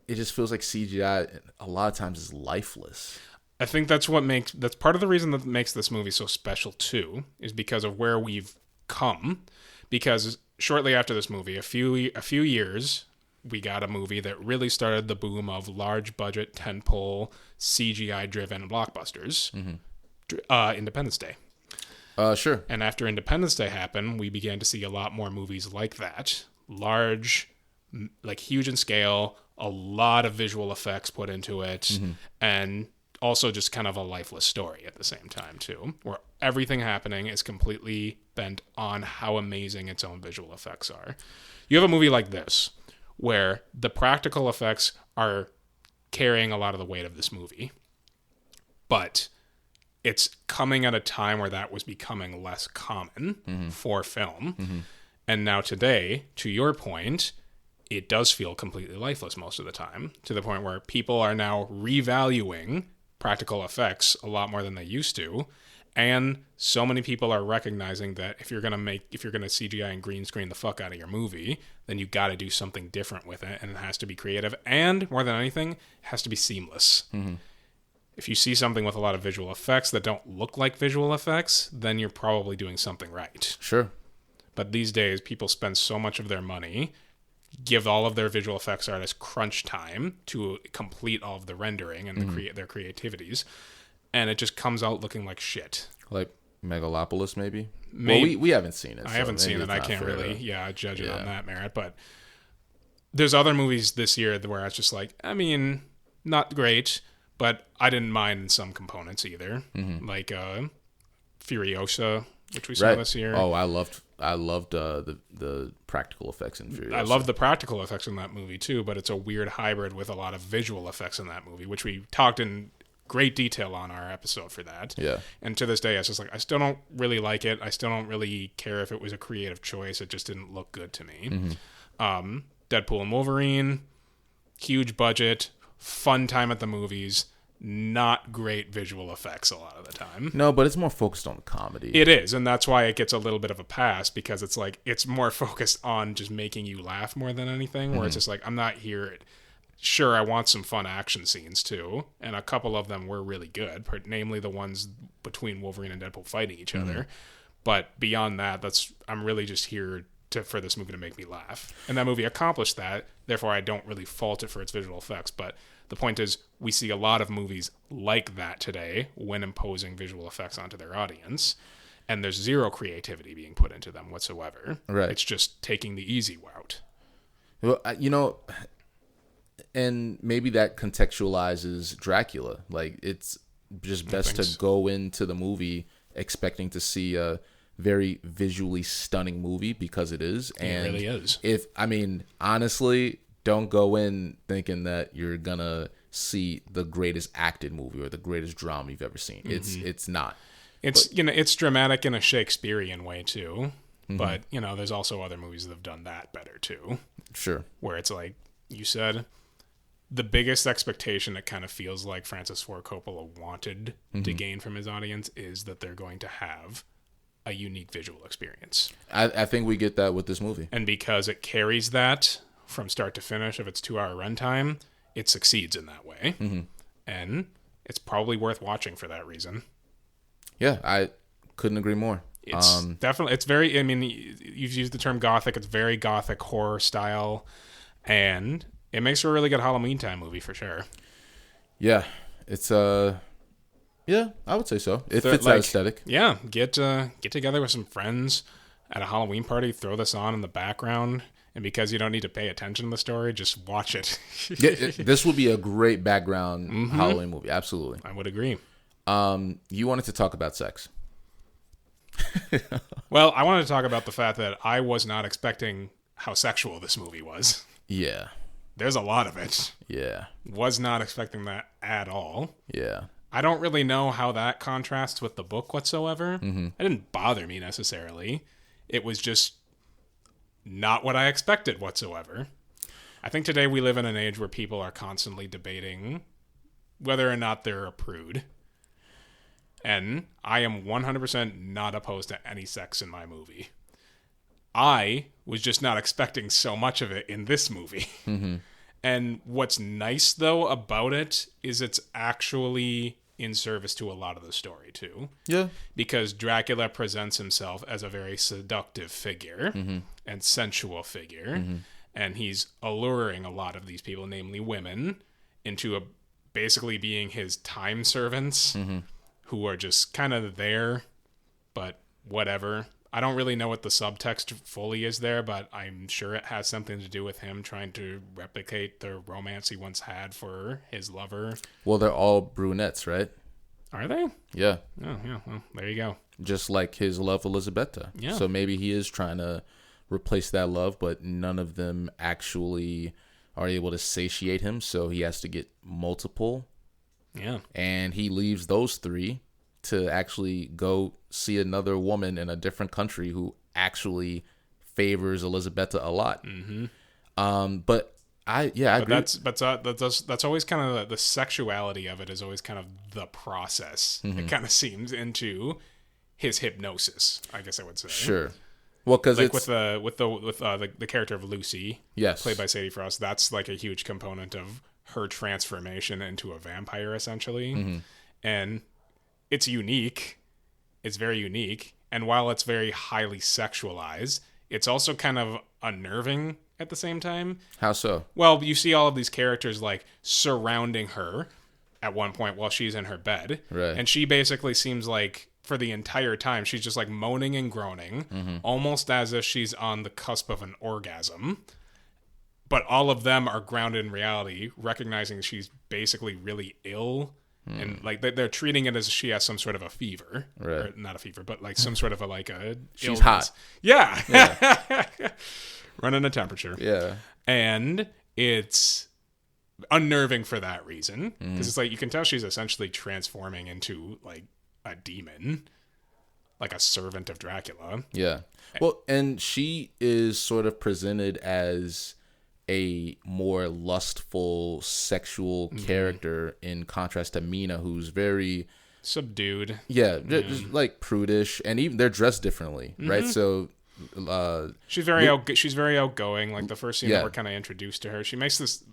it just feels like CGI a lot of times is lifeless. I think that's part of the reason that makes this movie so special too, is because of where we've come. Because shortly after this movie, a few years, we got a movie that really started the boom of large budget tentpole CGI driven blockbusters. Independence Day. Sure. And after Independence Day happened, we began to see a lot more movies like that, large, like huge in scale, a lot of visual effects put into it, and also just kind of a lifeless story at the same time too, where everything happening is completely bent on how amazing its own visual effects are. You have a movie like this where the practical effects are carrying a lot of the weight of this movie, but it's coming at a time where that was becoming less common for film. And now today, to your point, it does feel completely lifeless most of the time, to the point where people are now revaluing practical effects a lot more than they used to. And so many people are recognizing that if you're gonna CGI and green screen the fuck out of your movie, then you got to do something different with it, and it has to be creative, and more than anything, it has to be seamless. If you see something with a lot of visual effects that don't look like visual effects, then you're probably doing something right. Sure. But these days, people spend so much of their money, give all of their visual effects artists crunch time to complete all of the rendering and their creativities, and it just comes out looking like shit. Like Megalopolis, maybe? Well, we haven't seen it. I haven't seen it. I can't really judge it on that merit. But there's other movies this year where it's just like, I mean, not great, but I didn't mind some components either. Like Furiosa, which we saw this year. Oh, I loved the practical effects in Furiosa. I love the practical effects in that movie too, but it's a weird hybrid with a lot of visual effects in that movie, which we talked in great detail on our episode for that. Yeah. And to this day, it's just like, I still don't really like it. I still don't really care if it was a creative choice. It just didn't look good to me. Deadpool and Wolverine, huge budget, fun time at the movies, not great visual effects a lot of the time. No, but it's more focused on the comedy. It is, and that's why it gets a little bit of a pass, because it's like, it's more focused on just making you laugh more than anything, where it's just like, I'm not here... Sure, I want some fun action scenes too, and a couple of them were really good, namely the ones between Wolverine and Deadpool fighting each other. But beyond that, I'm really just here for this movie to make me laugh. And that movie accomplished that, therefore I don't really fault it for its visual effects. But the point is, we see a lot of movies like that today when imposing visual effects onto their audience, and there's zero creativity being put into them whatsoever. Right. It's just taking the easy route. Well, and maybe that contextualizes Dracula. Like, it's just best to go into the movie expecting to see a very visually stunning movie, because it is. And it really is. Honestly, don't go in thinking that you're gonna see the greatest acted movie or the greatest drama you've ever seen. It's not. It's dramatic in a Shakespearean way too. But there's also other movies that have done that better too. Sure. Where it's like you said, the biggest expectation it kind of feels like Francis Ford Coppola wanted to gain from his audience is that they're going to have a unique visual experience. I think we get that with this movie. And because it carries that from start to finish of its 2-hour runtime, it succeeds in that way. Mm-hmm. And it's probably worth watching for that reason. Yeah, I couldn't agree more. It's definitely, it's very, I mean, you've used the term gothic. It's very gothic horror style. And it makes for a really good Halloween time movie for sure. Yeah, it's yeah, I would say so. It fits that aesthetic. Yeah, get together with some friends at a Halloween party, throw this on in the background, and because you don't need to pay attention to the story, just watch it. Yeah, this would be a great background Halloween movie. Absolutely. I would agree. You wanted to talk about sex. Well, I wanted to talk about the fact that I was not expecting how sexual this movie was. Yeah. There's a lot of it. Yeah. Was not expecting that at all. Yeah. I don't really know how that contrasts with the book whatsoever. Mm-hmm. It didn't bother me necessarily. It was just not what I expected whatsoever. I think today we live in an age where people are constantly debating whether or not they're a prude. And I am 100% not opposed to any sex in my movie. I was just not expecting so much of it in this movie. Mm-hmm. And what's nice, though, about it is it's actually in service to a lot of the story, too. Yeah. Because Dracula presents himself as a very seductive figure and sensual figure. Mm-hmm. And he's alluring a lot of these people, namely women, into basically being his time servants who are just kind of there, but whatever. I don't really know what the subtext fully is there, but I'm sure it has something to do with him trying to replicate the romance he once had for his lover. Well, they're all brunettes, right? Are they? Yeah. Oh, yeah. Well, there you go. Just like his love, Elisabetta. Yeah. So maybe he is trying to replace that love, but none of them actually are able to satiate him, so he has to get multiple. Yeah. And he leaves those 3 to actually go see another woman in a different country who actually favors Elisabetta a lot. Mm-hmm. But I agree. That's always kind of the sexuality of it is always kind of the process. Mm-hmm. It kind of seems into his hypnosis, I guess I would say. Sure. Well, because like with the character of Lucy, yes, played by Sadie Frost, that's like a huge component of her transformation into a vampire, essentially. Mm-hmm. And it's unique. It's very unique. And while it's very highly sexualized, it's also kind of unnerving at the same time. How so? Well, you see all of these characters like surrounding her at one point while she's in her bed. Right. And she basically seems like for the entire time, she's just like moaning and groaning, almost as if she's on the cusp of an orgasm. But all of them are grounded in reality, recognizing she's basically really ill. And like they're treating it as she has some sort of a fever, right? Or not a fever, but like some sort of a she's illness. Hot. Yeah. Running a temperature. Yeah. And it's unnerving for that reason because it's like you can tell she's essentially transforming into like a demon, like a servant of Dracula. Yeah. Well, and she is sort of presented as a more lustful sexual character in contrast to Mina, who's very subdued. Yeah, just like prudish, and even they're dressed differently, right? So she's very outgoing. Like the first scene that we're kind of introduced to her, she makes this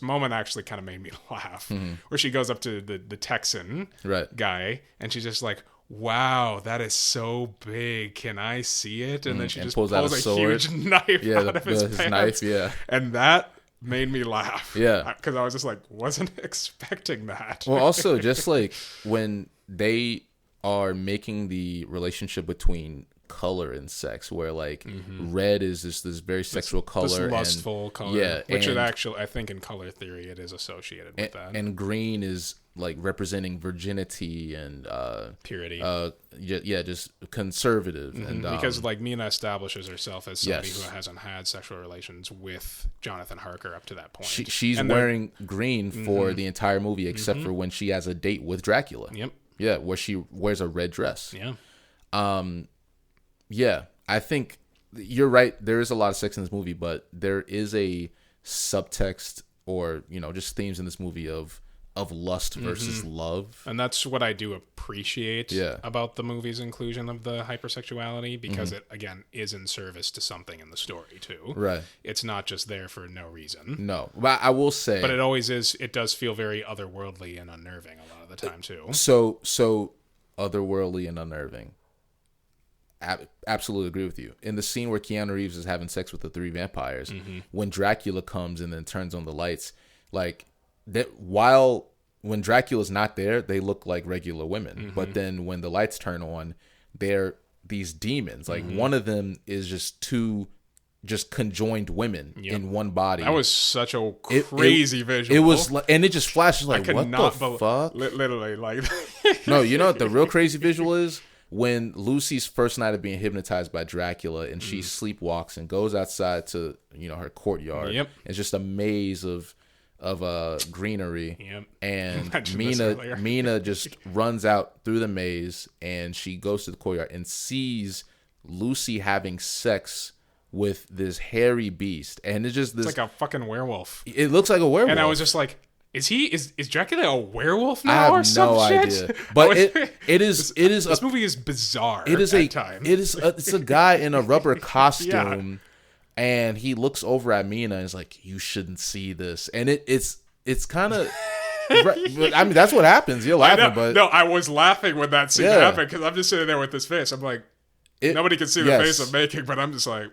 moment actually kind of made me laugh, where she goes up to the Texan guy, and she's just like, "Wow, that is so big. Can I see it?" And then she just pulls out a huge knife out of his pants. Knife, and that made me laugh. Yeah, because I was just like, wasn't expecting that. Well, also just like when they are making the relationship between color and sex, where like red is this very sexual color, this lustful color. Yeah, which it actually, I think in color theory, it is associated with that. And green is like representing virginity and purity. Just conservative, and because like Mina establishes herself as somebody who hasn't had sexual relations with Jonathan Harker up to that point. She's wearing green for the entire movie, except for when she has a date with Dracula. Yep. Yeah, where she wears a red dress. Yeah. Yeah, I think you're right. There is a lot of sex in this movie, but there is a subtext or, just themes in this movie of lust versus love. And that's what I do appreciate Yeah. about the movie's inclusion of the hypersexuality, because it, again, is in service to something in the story, too. Right. It's not just there for no reason. No. But I will say... But it always is, it does feel very otherworldly and unnerving a lot of the time, too. So otherworldly and unnerving. Absolutely agree with you. In the scene where Keanu Reeves is having sex with the 3 vampires, when Dracula comes and then turns on the lights, like... that when Dracula's not there, they look like regular women. But then when the lights turn on, they're these demons. Like one of them is just 2 just conjoined women in one body. That was such a crazy visual. It was, and it just flashes like, what the fuck? Literally, like... No, you know what the real crazy visual is? When Lucy's first night of being hypnotized by Dracula and she sleepwalks and goes outside to, her courtyard. Yep. It's just a maze of greenery. Yep. And Mina just runs out through the maze, and she goes to the courtyard and sees Lucy having sex with this hairy beast, and it's just this... It's like a fucking werewolf. It looks like a werewolf. And I was just like, is Dracula a werewolf now or some shit? I have no idea. But it is this movie is bizarre. It's a guy in a rubber costume, and he looks over at Mina and is like, "You shouldn't see this." And it's kind of... I mean, that's what happens. You're laughing, but... No, I was laughing when that scene happened, because I'm just sitting there with this face. I'm like, nobody can see the face I'm making, but I'm just like,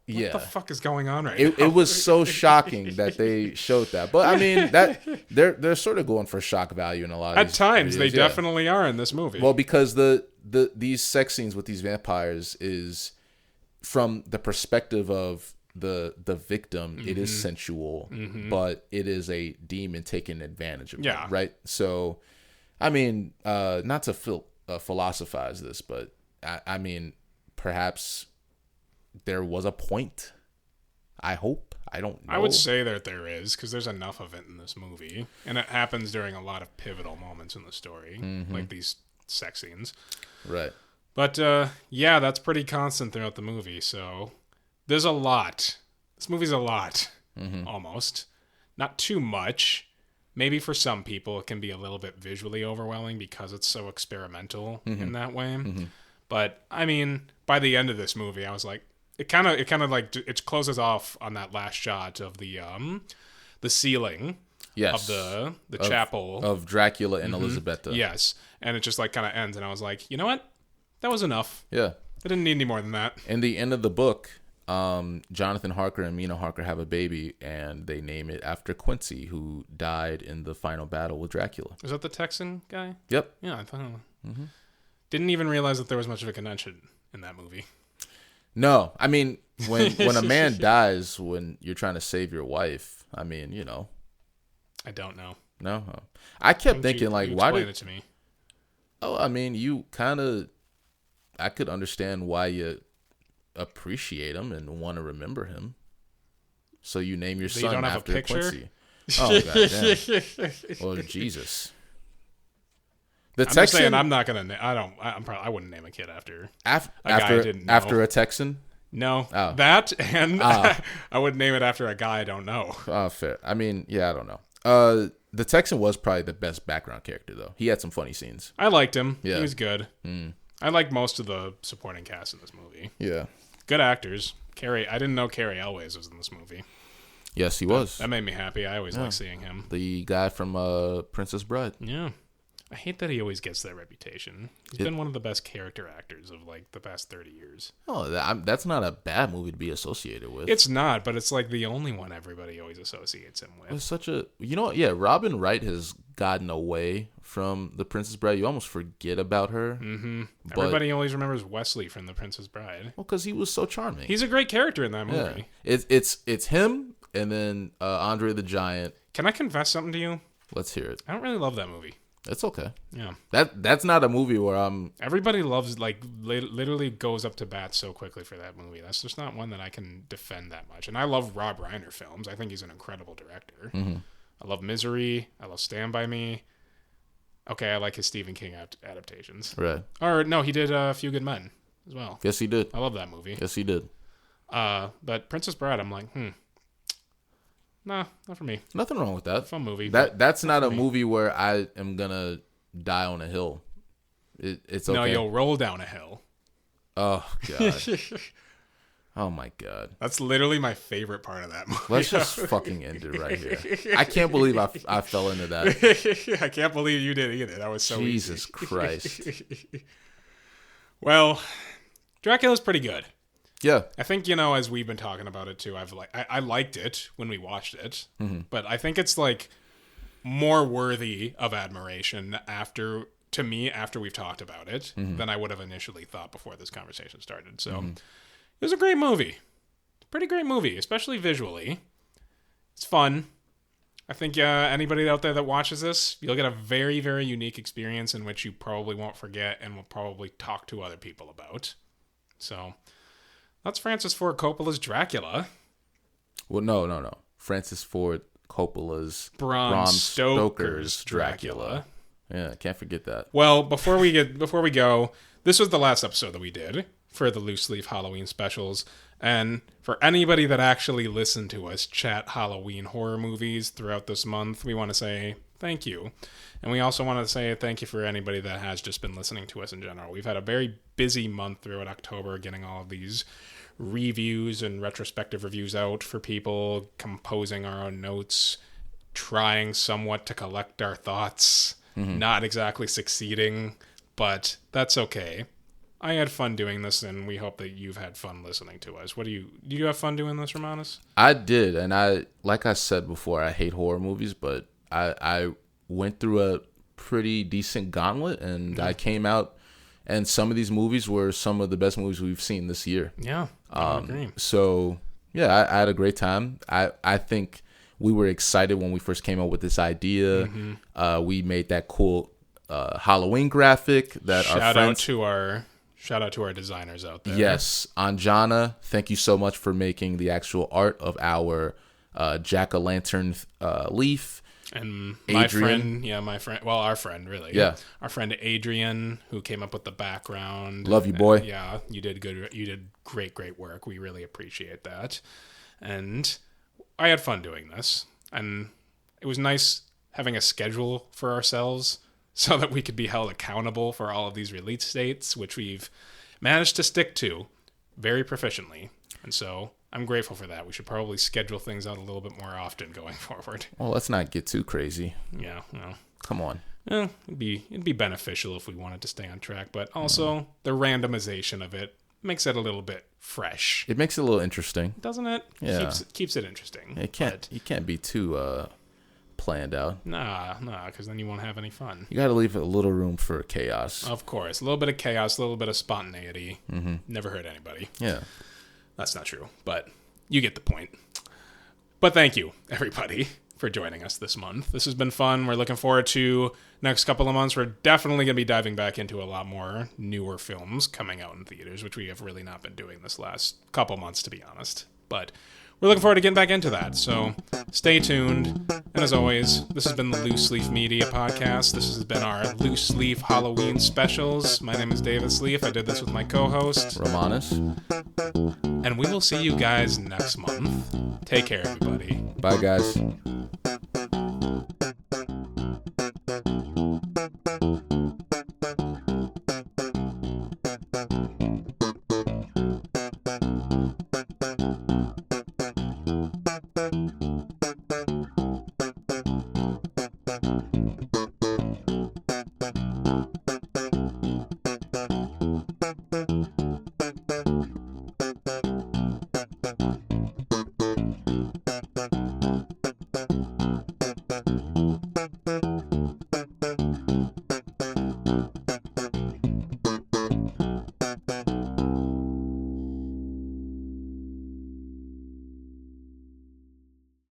what the fuck is going on right now? It was so shocking that they showed that. But I mean, that they're sort of going for shock value in a lot of At times, they definitely are in this movie. Well, because these sex scenes with these vampires is from the perspective of the victim. It is sensual, but it is a demon taking advantage of it, right? So, I mean, not to philosophize this, but I mean, perhaps there was a point. I hope. I don't know. I would say that there is, because there's enough of it in this movie, and it happens during a lot of pivotal moments in the story, like these sex scenes. Right. But yeah, that's pretty constant throughout the movie. So there's a lot. This movie's a lot, almost. Not too much. Maybe for some people it can be a little bit visually overwhelming because it's so experimental in that way. But I mean, by the end of this movie, I was like, it kind of like it closes off on that last shot of the ceiling of the chapel of Dracula and Elisabetta. Yes, and it just like kind of ends, and I was like, you know what, that was enough. Yeah, I didn't need any more than that. In the end of the book, Jonathan Harker and Mina Harker have a baby, and they name it after Quincy, who died in the final battle with Dracula. Is that the Texan guy? Yep. Yeah, I thought. Didn't even realize that there was much of a connection in that movie. No, I mean, when a man dies when you're trying to save your wife, I mean, I don't know. No, I kept thinking like, why did it to me? Oh, I mean, I could understand why you appreciate him and want to remember him. So you name your son after Quincy. Oh goddamn! Well, Jesus. The I'm Texan. just saying, I'm not gonna. I wouldn't name a kid after a guy I didn't know. After a Texan. No, that and I wouldn't name it after a guy I don't know. Oh, fair. I mean, yeah, I don't know. The Texan was probably the best background character, though. He had some funny scenes. I liked him. Yeah. He was good. I like most of the supporting cast in this movie. Yeah. Good actors. I didn't know Cary Elwes was in this movie. Yes, he was. That made me happy. I always like seeing him. The guy from Princess Bride. Yeah. I hate that he always gets that reputation. He's been one of the best character actors of like the past 30 years. Oh, that's not a bad movie to be associated with. It's not, but it's like the only one everybody always associates him with. It's such a... Robin Wright has gotten away from The Princess Bride. You almost forget about her. Everybody always remembers Wesley from The Princess Bride. Well, because he was so charming. He's a great character in that movie. Yeah. It's him and then Andre the Giant. Can I confess something to you? Let's hear it. I don't really love that movie. It's okay. Yeah. That's not a movie where I'm... Everybody loves, like, literally goes up to bat so quickly for that movie. That's just not one that I can defend that much. And I love Rob Reiner films. I think he's an incredible director. I love Misery. I love Stand By Me. Okay, I like his Stephen King adaptations. Right. Or, no, he did A Few Good Men as well. Yes, he did. I love that movie. Yes, he did. But Princess Bride, I'm like, Nah, not for me. Nothing wrong with that. Fun movie. That's not a me. movie where I am gonna die on a hill. It's okay. No, you'll roll down a hill. Oh god. Oh my god. That's literally my favorite part of that movie. Let's just fucking end it right here. I can't believe I fell into that. I can't believe you did either. That was so Jesus easy. Christ. Well, Dracula's pretty good. Yeah. I think, as we've been talking about it too, I liked it when we watched it, but I think it's like more worthy of admiration after we've talked about it than I would have initially thought before this conversation started. So it was a great movie. Pretty great movie, especially visually. It's fun. I think anybody out there that watches this, you'll get a very, very unique experience in which you probably won't forget and will probably talk to other people about. So that's Francis Ford Coppola's Dracula. Well, no. Francis Ford Coppola's Bram Stoker's Dracula. Yeah, can't forget that. Well, before we go, this was the last episode that we did for the Loose Leaf Halloween specials. And for anybody that actually listened to us chat Halloween horror movies throughout this month, we want to say thank you. And we also want to say thank you for anybody that has just been listening to us in general. We've had a very busy month throughout October getting all of these reviews and retrospective reviews out for people, composing our own notes, trying somewhat to collect our thoughts, not exactly succeeding, but that's okay. I had fun doing this, and we hope that you've had fun listening to us. Do you have fun doing this, Romanus? I did, and like I said before, I hate horror movies, but I went through a pretty decent gauntlet, and I came out, and some of these movies were some of the best movies we've seen this year. Yeah, I agree. So, yeah, I had a great time. I think we were excited when we first came up with this idea. We made that cool Halloween graphic that Shout out to our designers out there. Yes, Anjana, thank you so much for making the actual art of our jack-o'-lantern leaf. And our friend, really. Yeah. Our friend Adrian, who came up with the background. Love you, boy. Yeah, you did good. You did great work. We really appreciate that. And I had fun doing this. And it was nice having a schedule for ourselves so that we could be held accountable for all of these release dates, which we've managed to stick to very proficiently. And so I'm grateful for that. We should probably schedule things out a little bit more often going forward. Well, let's not get too crazy. Yeah, no. Come on. It'd be beneficial if we wanted to stay on track, but also the randomization of it makes it a little bit fresh. It makes it a little interesting. Doesn't it? Yeah. Keeps it interesting. You can't be too planned out. Nah, because then you won't have any fun. You got to leave a little room for chaos. Of course. A little bit of chaos, a little bit of spontaneity. Never hurt anybody. Yeah. That's not true, but you get the point. But thank you, everybody, for joining us this month. This has been fun. We're looking forward to next couple of months. We're definitely going to be diving back into a lot more newer films coming out in theaters, which we have really not been doing this last couple months, to be honest. But we're looking forward to getting back into that. So stay tuned. And as always, this has been the Loose Leaf Media Podcast. This has been our Loose Leaf Halloween specials. My name is Davis Leaf. I did this with my co-host, Romanus. And we will see you guys next month. Take care, everybody. Bye, guys.